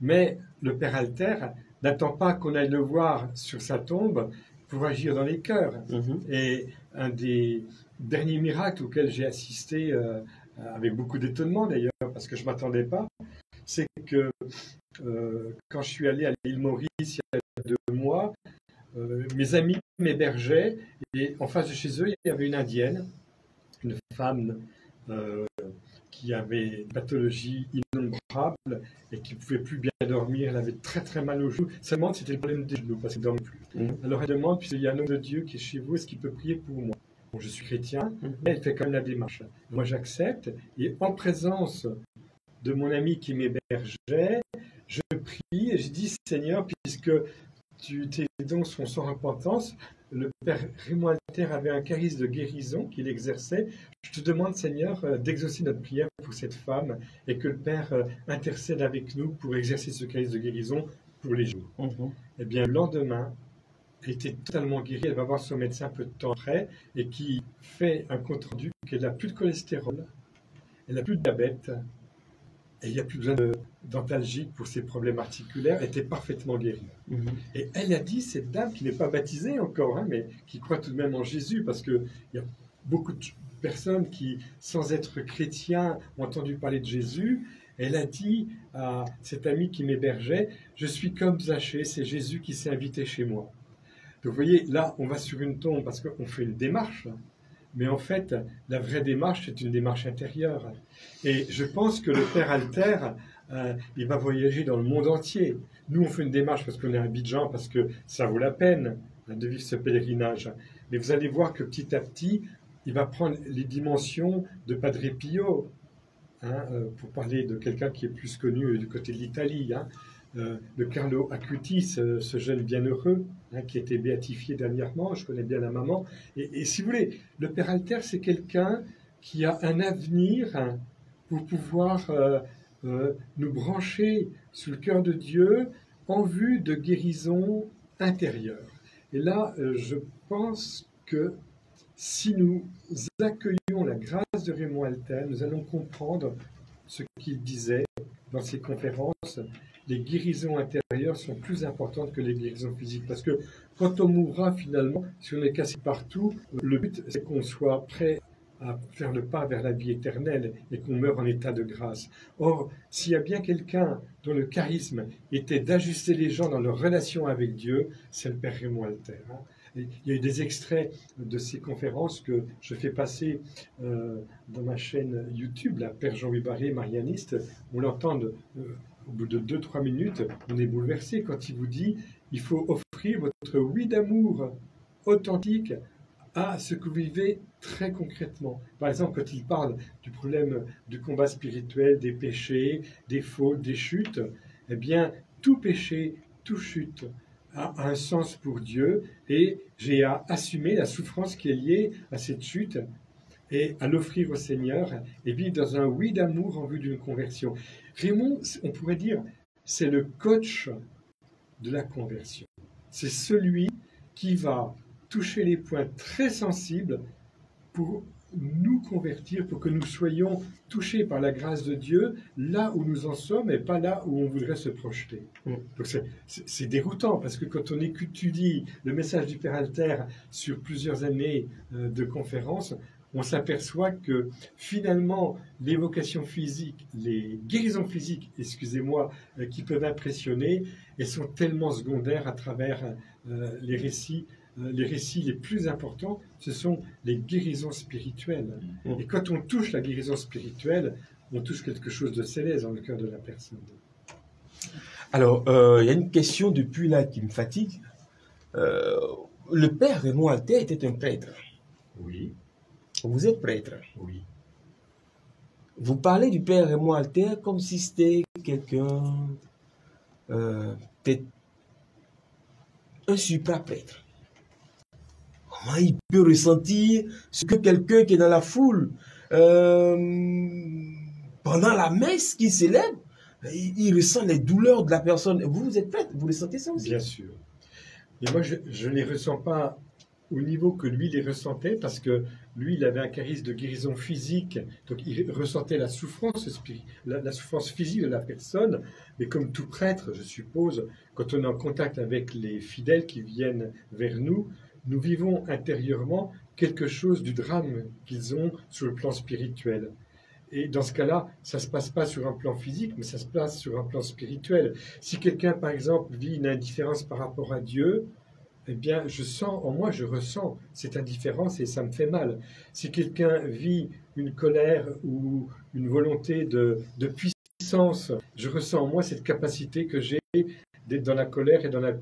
Mais le Père Alter n'attend pas qu'on aille le voir sur sa tombe pour agir dans les cœurs. Et un des derniers miracles auxquels j'ai assisté, avec beaucoup d'étonnement d'ailleurs, parce que je ne m'attendais pas, c'est que quand je suis allé à l'île Maurice il y a 2 mois, mes amis m'hébergeaient et en face de chez eux, il y avait une Indienne, une femme qui avait une pathologie innombrable et qui ne pouvait plus bien dormir. Elle avait très très mal aux genoux. Seulement, c'était le problème des genoux parce qu'elle ne dormait plus. Alors elle demande, puisqu'il y a un homme de Dieu qui est chez vous, est-ce qu'il peut prier pour moi? Bon, je suis chrétien, mais elle fait quand même la démarche. Moi, j'accepte et en présence de mon ami qui m'hébergeait, je prie et je dis, Seigneur, puisque tes dons sont sans repentance, le Père Raymond Alter avait un charisme de guérison qu'il exerçait. Je te demande, Seigneur, d'exaucer notre prière pour cette femme et que le Père intercède avec nous pour exercer ce charisme de guérison pour les jours. Eh bien, le lendemain, elle était totalement guérie. Elle va voir son médecin un peu de temps après et qui fait un compte-rendu qu'elle n'a plus de cholestérol, elle n'a plus de diabète, et il n'y a plus besoin d'antalgique pour ses problèmes articulaires, elle était parfaitement guérie. Et elle a dit, cette dame qui n'est pas baptisée encore, mais qui croit tout de même en Jésus, parce qu'il y a beaucoup de personnes qui, sans être chrétiens, ont entendu parler de Jésus. Elle a dit à cet ami qui m'hébergeait, je suis comme Zachée, c'est Jésus qui s'est invité chez moi. Donc vous voyez, là, on va sur une tombe parce qu'on fait une démarche. Mais en fait, la vraie démarche, c'est une démarche intérieure. Et je pense que le Père Alter, il va voyager dans le monde entier. Nous, on fait une démarche parce qu'on est à Abidjan, parce que ça vaut la peine de vivre ce pèlerinage. Mais vous allez voir que petit à petit, il va prendre les dimensions de Padre Pio, pour parler de quelqu'un qui est plus connu du côté de l'Italie, le Carlo Acutis, ce jeune bienheureux, qui a été béatifié dernièrement, je connais bien la maman. Et si vous voulez, le Père Alter, c'est quelqu'un qui a un avenir pour pouvoir nous brancher sous le cœur de Dieu en vue de guérison intérieure. Et là, je pense que si nous accueillons la grâce de Raymond Alter, nous allons comprendre ce qu'il disait dans ses conférences. Les guérisons intérieures sont plus importantes que les guérisons physiques. Parce que quand on mourra, finalement, si on est cassé partout, le but, c'est qu'on soit prêt à faire le pas vers la vie éternelle et qu'on meure en état de grâce. Or, s'il y a bien quelqu'un dont le charisme était d'ajuster les gens dans leur relation avec Dieu, c'est le Père Raymond Alter. Il y a eu des extraits de ces conférences que je fais passer dans ma chaîne YouTube, la Père Jean-Louis Barré, marianiste. On l'entend au bout de 2-3 minutes, on est bouleversé quand il vous dit il faut offrir votre oui d'amour authentique à ce que vous vivez très concrètement. Par exemple, quand il parle du problème du combat spirituel, des péchés, des fautes, des chutes, eh bien, tout péché, toute chute a un sens pour Dieu et j'ai à assumer la souffrance qui est liée à cette chute et à l'offrir au Seigneur et vivre dans un oui d'amour en vue d'une conversion. Raymond, on pourrait dire, c'est le coach de la conversion. C'est celui qui va toucher les points très sensibles pour nous convertir pour que nous soyons touchés par la grâce de Dieu là où nous en sommes et pas là où on voudrait se projeter. Donc c'est déroutant parce que quand on étudie le message du Père Alter sur plusieurs années de conférences, on s'aperçoit que finalement les vocations physiques, les guérisons physiques, excusez-moi, qui peuvent impressionner, elles sont tellement secondaires à travers les récits. Les récits les plus importants, ce sont les guérisons spirituelles. Et quand on touche la guérison spirituelle, on touche quelque chose de céleste dans le cœur de la personne. Alors, il y a une question depuis là qui me fatigue. Le père Raymond Alter était un prêtre. Oui. Vous êtes prêtre. Oui. Vous parlez du père Raymond Alter comme si c'était quelqu'un, peut-être un supra-prêtre. Comment il peut ressentir ce que quelqu'un qui est dans la foule, pendant la messe qui célèbre, il ressent les douleurs de la personne. Vous êtes prêtre, vous ressentez ça aussi? Bien sûr. Mais moi, je ne les ressens pas au niveau que lui les ressentait, parce que lui, il avait un charisme de guérison physique, donc il ressentait la souffrance, la souffrance physique de la personne, mais comme tout prêtre, je suppose, quand on est en contact avec les fidèles qui viennent vers nous, nous vivons intérieurement quelque chose du drame qu'ils ont sur le plan spirituel. Et dans ce cas-là, ça ne se passe pas sur un plan physique, mais ça se passe sur un plan spirituel. Si quelqu'un, par exemple, vit une indifférence par rapport à Dieu, eh bien, je ressens cette indifférence et ça me fait mal. Si quelqu'un vit une colère ou une volonté de puissance, je ressens en moi cette capacité que j'ai d'être dans la colère et dans la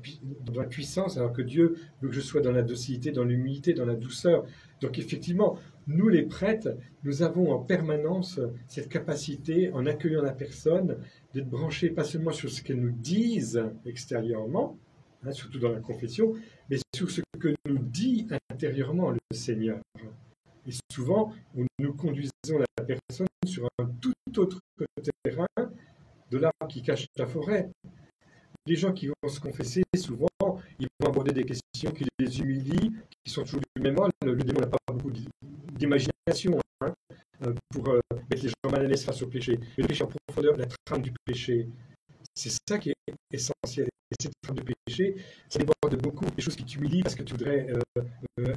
puissance, alors que Dieu veut que je sois dans la docilité, dans l'humilité, dans la douceur. Donc effectivement, nous les prêtres, nous avons en permanence cette capacité, en accueillant la personne, d'être branchés pas seulement sur ce qu'elle nous dise extérieurement, surtout dans la confession, mais sur ce que nous dit intérieurement le Seigneur. Et souvent, nous conduisons la personne sur un tout autre terrain de l'arbre qui cache la forêt. Les gens qui vont se confesser, souvent, ils vont aborder des questions qui les humilient, qui sont toujours du même ordre. Le démon n'a pas beaucoup d'imagination pour mettre les gens mal à l'aise face au péché. Mais le péché en profondeur, la trame du péché, c'est ça qui est essentiel. Et cette trame du péché, ça déborde beaucoup des choses qui t'humilient parce que tu voudrais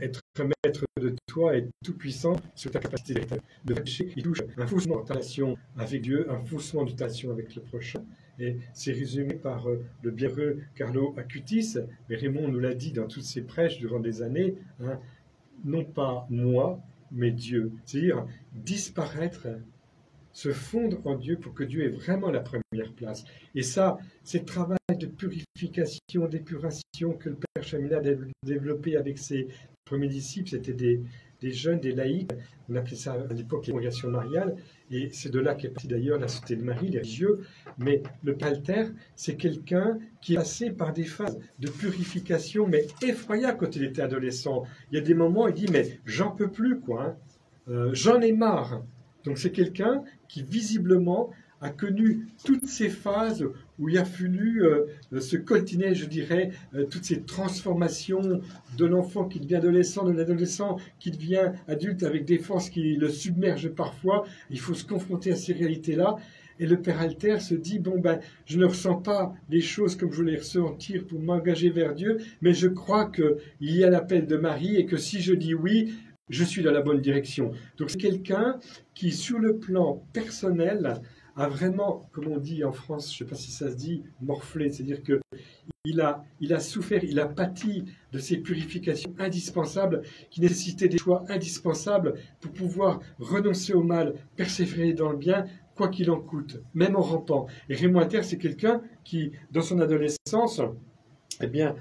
être maître de toi et tout puissant sur ta capacité véritable. Le péché, il touche un faussement de relation avec Dieu, un faussement de relation avec le prochain. Et c'est résumé par le bienheureux Carlo Acutis, mais Raymond nous l'a dit dans toutes ses prêches durant des années, non pas moi, mais Dieu. C'est-à-dire disparaître, se fondre en Dieu pour que Dieu ait vraiment la première place. Et ça, c'est le travail de purification, d'épuration que le Père Chamina a développé avec ses premiers disciples. C'était des jeunes, des laïcs, on appelait ça à l'époque les congrégations mariales, et c'est de là qu'est partie d'ailleurs la Société de Marie, les religieux. Mais le Père Alter, c'est quelqu'un qui est passé par des phases de purification, mais effroyables quand il était adolescent. Il y a des moments où il dit, mais j'en peux plus, quoi, j'en ai marre. Donc c'est quelqu'un qui visiblement a connu toutes ces phases où il a fallu se coltiner, je dirais, toutes ces transformations de l'enfant qui devient adolescent, de l'adolescent qui devient adulte avec des forces qui le submergent parfois. Il faut se confronter à ces réalités-là. Et le Père Alter se dit, bon ben, je ne ressens pas les choses comme je les ressentir pour m'engager vers Dieu, mais je crois qu'il y a l'appel de Marie et que si je dis oui, je suis dans la bonne direction. Donc c'est quelqu'un qui, sur le plan personnel, a vraiment, comme on dit en France, je ne sais pas si ça se dit, morflé, c'est-à-dire qu'il a souffert, il a pâti de ces purifications indispensables qui nécessitaient des choix indispensables pour pouvoir renoncer au mal, persévérer dans le bien, quoi qu'il en coûte, même en rampant. Et Raymond Alter, c'est quelqu'un qui, dans son adolescence, eh bien,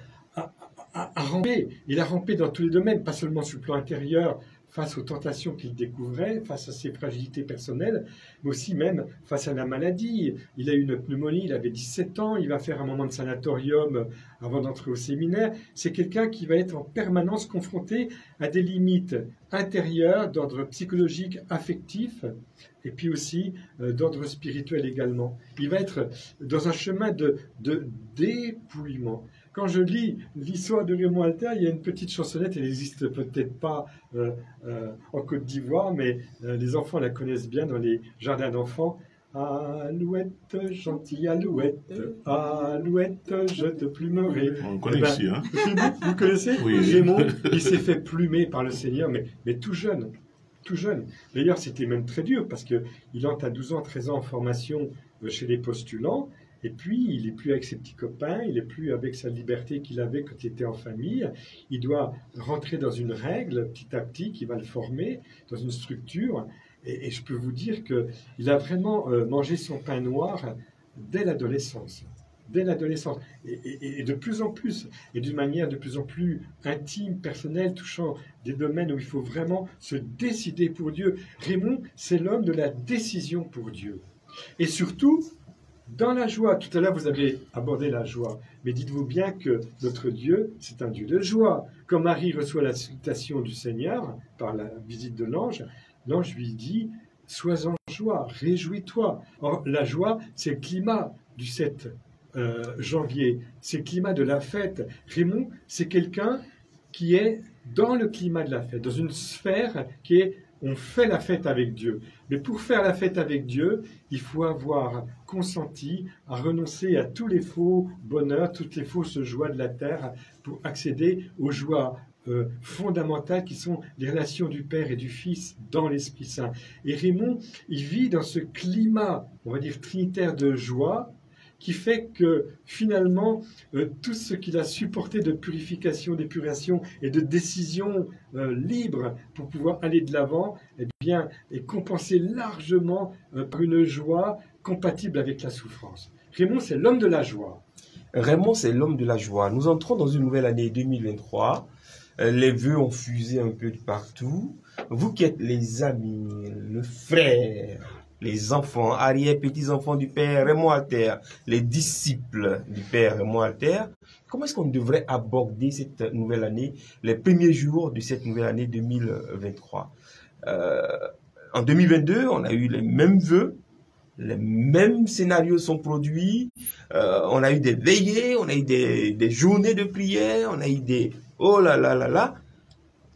a rampé. Il a rampé dans tous les domaines, pas seulement sur le plan intérieur, face aux tentations qu'il découvrait, face à ses fragilités personnelles, mais aussi même face à la maladie. Il a eu une pneumonie, il avait 17 ans, il va faire un moment de sanatorium avant d'entrer au séminaire. C'est quelqu'un qui va être en permanence confronté à des limites intérieures d'ordre psychologique, affectif, et puis aussi d'ordre spirituel également. Il va être dans un chemin de dépouillement. quand je lis l'histoire de Raymond Alter, il y a une petite chansonnette, elle n'existe peut-être pas en Côte d'Ivoire, mais les enfants la connaissent bien dans les jardins d'enfants. Alouette, gentille alouette, alouette, je te plumerai. On connaît ici, hein. Vous connaissez? Oui. Raymond, il s'est fait plumer par le Seigneur, mais tout jeune. Tout jeune. D'ailleurs, c'était même très dur parce qu'il entre à 12 ans, 13 ans en formation chez les postulants. Et puis, il n'est plus avec ses petits copains, il n'est plus avec sa liberté qu'il avait quand il était en famille. Il doit rentrer dans une règle petit à petit qui va le former, dans une structure. Et je peux vous dire qu'il a vraiment mangé son pain noir dès l'adolescence. Dès l'adolescence. Et de plus en plus, et d'une manière de plus en plus intime, personnelle, touchant des domaines où il faut vraiment se décider pour Dieu. Raymond, c'est l'homme de la décision pour Dieu. Et surtout, dans la joie. Tout à l'heure, vous avez abordé la joie. Mais dites-vous bien que notre Dieu, c'est un Dieu de joie. Quand Marie reçoit la salutation du Seigneur par la visite de l'ange, l'ange lui dit « Sois en joie, réjouis-toi ». Or, la joie, c'est le climat du 7 janvier. C'est le climat de la fête. Raymond, c'est quelqu'un qui est dans le climat de la fête, dans une sphère qui est on fait la fête avec Dieu. Mais pour faire la fête avec Dieu, il faut avoir consenti à renoncer à tous les faux bonheurs, toutes les fausses joies de la terre pour accéder aux joies fondamentales qui sont les relations du Père et du Fils dans l'Esprit Saint. Et Raymond, il vit dans ce climat, on va dire, trinitaire de joie, qui fait que finalement, tout ce qu'il a supporté de purification, d'épuration et de décision libre pour pouvoir aller de l'avant, eh bien, est compensé largement par une joie compatible avec la souffrance. Raymond, c'est l'homme de la joie. Raymond, c'est l'homme de la joie. Nous entrons dans une nouvelle année 2023. Les vœux ont fusé un peu de partout. Vous qui êtes les amis, le frère, les enfants, arrière-petits-enfants du Père Raymond Alter, les disciples du Père Raymond Alter, comment est-ce qu'on devrait aborder cette nouvelle année, les premiers jours de cette nouvelle année 2023? En 2022, on a eu les mêmes vœux, les mêmes scénarios sont produits, on a eu des veillées, on a eu des journées de prière, on a eu des... Oh là là là là.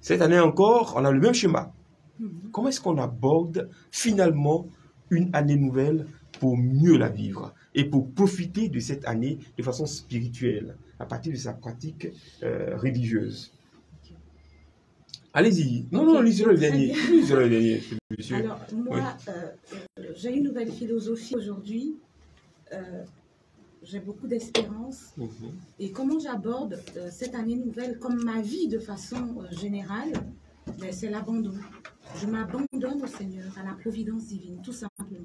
Cette année encore, on a le même schéma. Comment est-ce qu'on aborde finalement une année nouvelle pour mieux la vivre et pour profiter de cette année de façon spirituelle, à partir de sa pratique religieuse? Allez-y. Non, lisez-le le dernier. Lisez-le le dernier, monsieur. Alors, moi, j'ai une nouvelle philosophie aujourd'hui. J'ai beaucoup d'espérance. Et comment j'aborde cette année nouvelle, comme ma vie de façon générale, c'est l'abandon. Je m'abandonne au Seigneur, à la providence divine, tout simplement.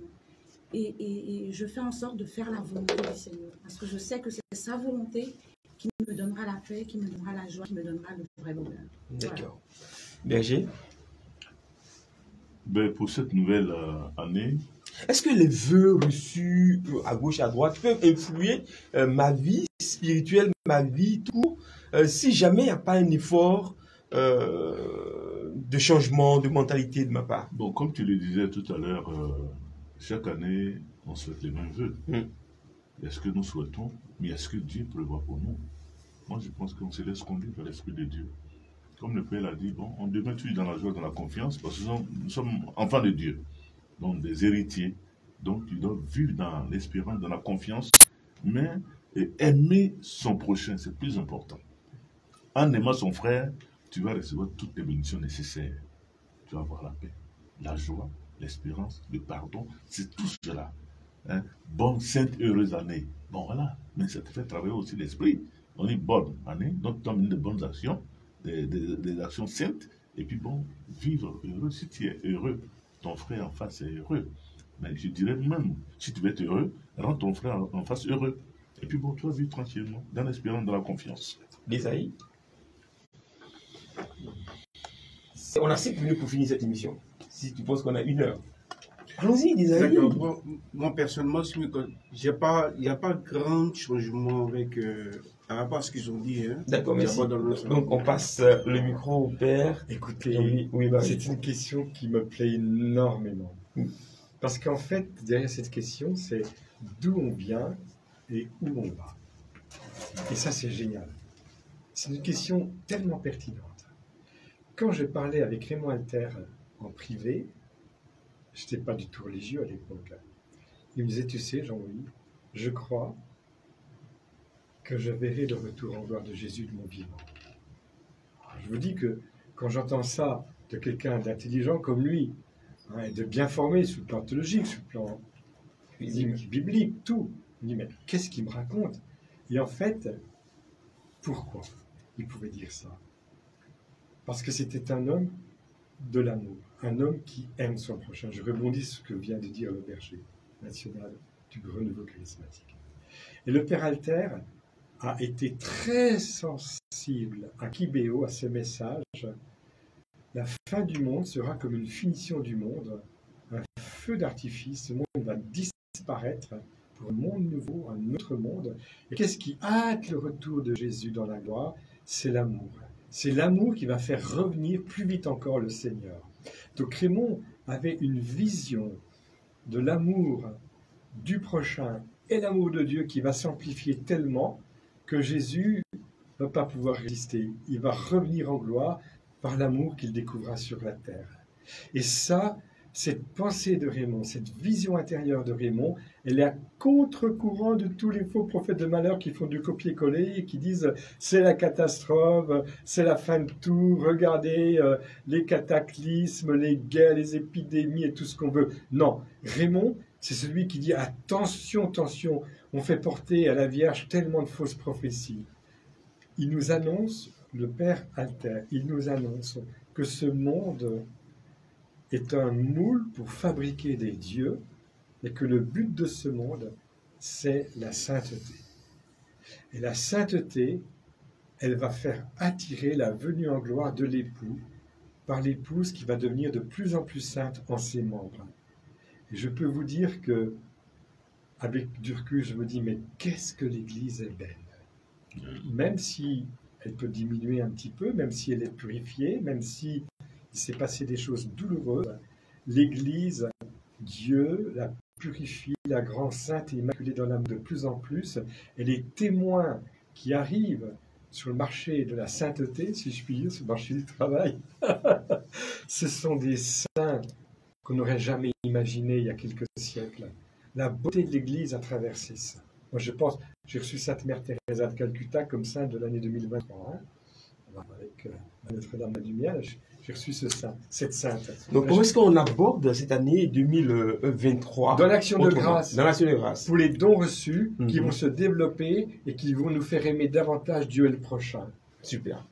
Et je fais en sorte de faire la volonté du Seigneur. Parce que je sais que c'est sa volonté qui me donnera la paix, qui me donnera la joie, qui me donnera le vrai bonheur. D'accord. Berger? Ben, pour cette nouvelle année... Est-ce que les vœux reçus à gauche, à droite peuvent influer ma vie spirituelle, ma vie tout, si jamais il n'y a pas un effort de changement, de mentalité de ma part? Bon, comme tu le disais tout à l'heure, chaque année, on souhaite les mêmes vœux. Il y a ce que nous souhaitons, mais il y a ce que Dieu prévoit pour nous. Moi, je pense qu'on se laisse conduire par l'Esprit de Dieu. Comme le Père l'a dit, bon, on demeure toujours dans la joie, dans la confiance, parce que nous sommes enfants de Dieu, donc des héritiers. Donc, tu dois vivre dans l'espérance, dans la confiance, mais aimer son prochain, c'est plus important. En aimant son frère, tu vas recevoir toutes les bénédictions nécessaires. Tu vas avoir la paix, la joie, l'espérance, le pardon, c'est tout cela. Hein? Bonne, sainte, heureuse année. Bon, voilà, mais ça te fait travailler aussi l'esprit. On dit bonne année, donc tu as de bonnes actions, des actions saintes, et puis bon, vivre heureux. Si tu es heureux, ton frère en face est heureux. Mais je dirais même, si tu veux être heureux, rends ton frère en face heureux. Et puis bon, tu vas vivre tranquillement, dans l'espérance, dans la confiance. Désaï? On a 5 minutes pour finir cette émission. Si tu penses qu'on a 1 heure. Allons-y, Désaï. Moi, personnellement, il n'y a pas grand changement avec, par rapport à ce qu'ils ont dit. Hein. D'accord, merci. Donc, on passe le micro au père. Écoutez, c'est une question qui me plaît énormément. Parce qu'en fait, derrière cette question, c'est d'où on vient et où on va. Et ça, c'est génial. C'est une question tellement pertinente. Quand je parlais avec Raymond Alter en privé, je n'étais pas du tout religieux à l'époque. Il me disait, tu sais, Jean-Louis, je crois que je verrai le retour en gloire de Jésus de mon vivant. Je vous dis que quand j'entends ça de quelqu'un d'intelligent comme lui, hein, et de bien formé sur le plan théologique, sur le plan biblique, tout, je me dis, mais qu'est-ce qu'il me raconte? Et en fait, pourquoi il pouvait dire ça? Parce que c'était un homme de l'amour, un homme qui aime son prochain. Je rebondis sur ce que vient de dire le berger national du renouveau charismatique. Et le père Alter a été très sensible à Kibéo, à ce message. La fin du monde sera comme une finition du monde, un feu d'artifice. Ce monde va disparaître pour un monde nouveau, un autre monde. Et qu'est-ce qui hâte le retour de Jésus dans la gloire? C'est l'amour. C'est l'amour qui va faire revenir plus vite encore le Seigneur. Donc Raymond avait une vision de l'amour du prochain et l'amour de Dieu qui va s'amplifier tellement que Jésus ne va pas pouvoir résister. Il va revenir en gloire par l'amour qu'il découvrira sur la terre. Et ça, cette pensée de Raymond, cette vision intérieure de Raymond, elle est à contre-courant de tous les faux prophètes de malheur qui font du copier-coller et qui disent c'est la catastrophe, c'est la fin de tout, regardez les cataclysmes, les guerres, les épidémies et tout ce qu'on veut. Non, Raymond, c'est celui qui dit attention, attention, on fait porter à la Vierge tellement de fausses prophéties. Il nous annonce, le Père Alter, il nous annonce que ce monde est un moule pour fabriquer des dieux et que le but de ce monde, c'est la sainteté. Et la sainteté, elle va faire attirer la venue en gloire de l'époux par l'épouse qui va devenir de plus en plus sainte en ses membres. Et je peux vous dire que, avec du recul, je me dis, mais qu'est-ce que l'Église est belle. Même si elle peut diminuer un petit peu, même si elle est purifiée, même si il s'est passé des choses douloureuses, l'Église, Dieu la purifie, la grande sainte et immaculée dans l'âme de plus en plus, et les témoins qui arrivent sur le marché de la sainteté, si je puis dire, sur le marché du travail, ce sont des saints qu'on n'aurait jamais imaginés il y a quelques siècles. La beauté de l'Église a traversé ça. Moi, je pense, j'ai reçu Sainte Mère Teresa de Calcutta comme sainte de l'année 2023. Hein. Avec Notre-Dame de la Lumière, j'ai reçu cette sainte. Donc, comment est-ce qu'on aborde cette année 2023 dans l'action de grâce. Dans l'action de grâce. Pour les dons reçus qui vont se développer et qui vont nous faire aimer davantage Dieu et le prochain. Super.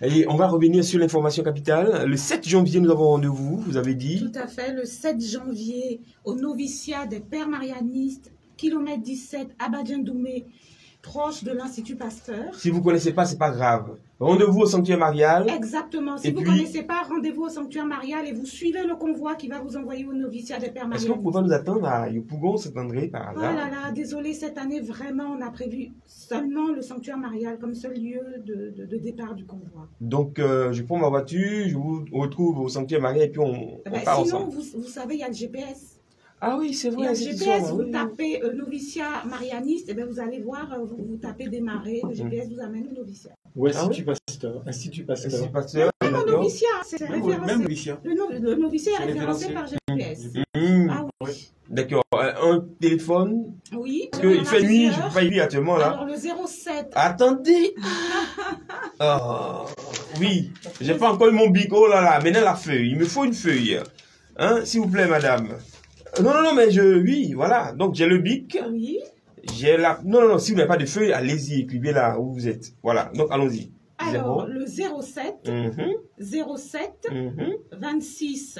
Et on va revenir sur l'information capitale. Le 7 janvier, nous avons rendez-vous, vous avez dit. Tout à fait, le 7 janvier, au noviciat des Pères Marianistes, kilomètre 17, Abadjan-Doumé, proche de l'Institut Pasteur. Si vous ne connaissez pas, ce n'est pas grave. Rendez-vous au sanctuaire marial. Exactement. Si vous ne connaissez pas, rendez-vous au sanctuaire marial et vous suivez le convoi qui va vous envoyer au noviciat des Pères Marianistes. Est-ce qu'on pourrait nous attendre à Yopougon, Saint-André, par hasard? Oh là là, désolé, cette année, vraiment, on a prévu seulement le sanctuaire marial comme seul lieu de départ du convoi. Donc, je prends ma voiture, je vous retrouve au sanctuaire marial et puis on part sinon, ensemble. Vous savez, il y a le GPS. Ah oui, c'est vrai. Il y a le GPS, vous tapez noviciat marianiste, et bien vous allez voir, vous tapez démarrer, le GPS vous amène au noviciat. Ou Institut Pasteur. Institut Pasteur. Même au noviciat, c'est référencé. Même noviciat. Le noviciat est référencé par GPS. Ah oui. D'accord. Un téléphone. Oui. Parce qu'il fait nuit, je ne peux pas y aller actuellement là. Alors le 07. Attendez. Oui, j'ai pas encore eu mon bic. Oh là là, maintenant la feuille. Il me faut une feuille. Hein, s'il vous plaît, madame. Non, mais oui, voilà. Donc, j'ai le bic. Oui. J'ai la... Non, si vous n'avez pas de feuille, allez-y, écrivez là où vous êtes. Voilà, donc allons-y. Alors, le 07, 07, 26.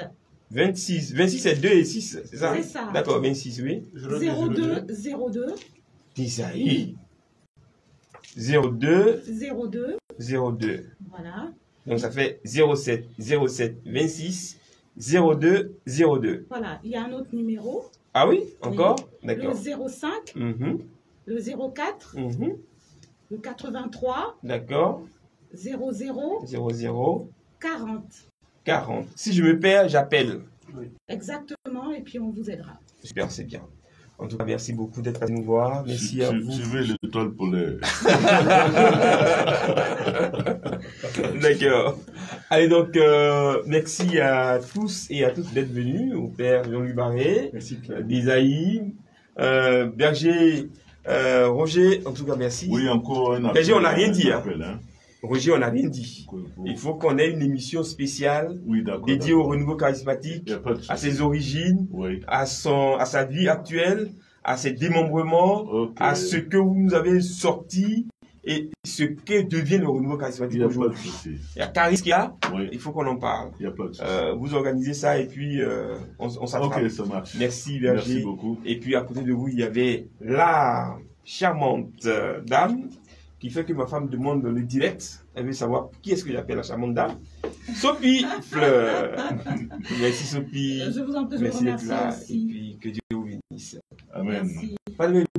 26 c'est 2 et 6, c'est ça? C'est ça. D'accord, 26, oui. 02. Isaïe. 02. 02. Voilà. Donc, ça fait 07, 26. 02. Voilà, il y a un autre numéro. Ah oui, encore? Oui. D'accord. Le 05, le 04, le 83, d'accord. 00, 40. Si je me perds, j'appelle. Oui. Exactement, et puis on vous aidera. Super, c'est bien. En tout cas, merci beaucoup d'être venu nous voir. Merci à vous. Suivez l'étoile polaire. D'accord. Allez donc, merci à tous et à toutes d'être venus. Au père Jean-Louis Barré, d'Isaïe, Berger, Roger, en tout cas merci. Oui, encore un appel. Berger, on n'a rien dit. Appel, hein. Roger, on n'a rien dit. Il faut qu'on ait une émission spéciale dédiée au renouveau charismatique, à ses origines, à sa vie actuelle, à ses démembrements, à ce que vous nous avez sorti et ce que devient le renouveau charismatique aujourd'hui. Il y a Charisme qui a, il faut qu'on en parle. Vous organisez ça et puis on s'attrape. Ok, ça marche. Merci Berger. Merci beaucoup. Et puis à côté de vous, il y avait la charmante dame qui fait que ma femme demande le direct. Elle veut savoir qui est-ce que j'appelle la charmante dame. Sophie Fleur. Merci Sophie. Je vous en prie, merci d'être là. aussi. Et puis que Dieu vous bénisse. Amen. Merci.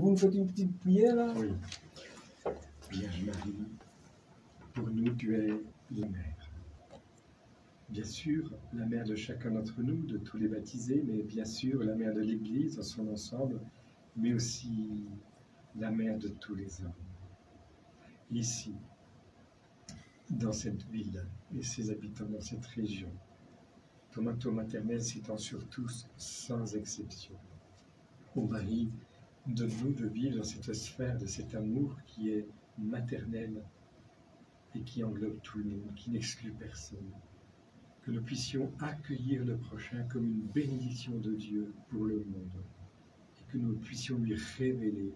Vous me faites une petite prière là? Oui. Vierge Marie, pour nous tu es la mère. Bien sûr, la mère de chacun d'entre nous, de tous les baptisés, mais bien sûr la mère de l'Église dans son ensemble, mais aussi la mère de tous les hommes. Ici, dans cette ville et ses habitants dans cette région, ton manteau maternel s'étend sur tous sans exception. Ô Marie, donne-nous de vivre dans cette sphère de cet amour qui est maternel et qui englobe tout le monde, qui n'exclut personne. Que nous puissions accueillir le prochain comme une bénédiction de Dieu pour le monde et que nous puissions lui révéler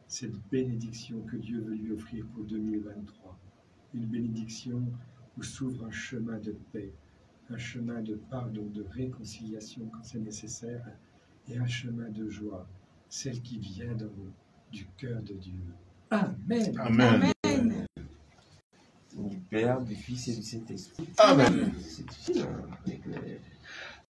cette bénédiction que Dieu veut lui offrir pour 2023. Une bénédiction où s'ouvre un chemin de paix, un chemin de pardon, de réconciliation quand c'est nécessaire, et un chemin de joie, celle qui vient d'en haut, du cœur de Dieu. Amen. Amen. Amen. Du Père, du Fils et du Saint-Esprit. Amen. C'est difficile, hein, avec les...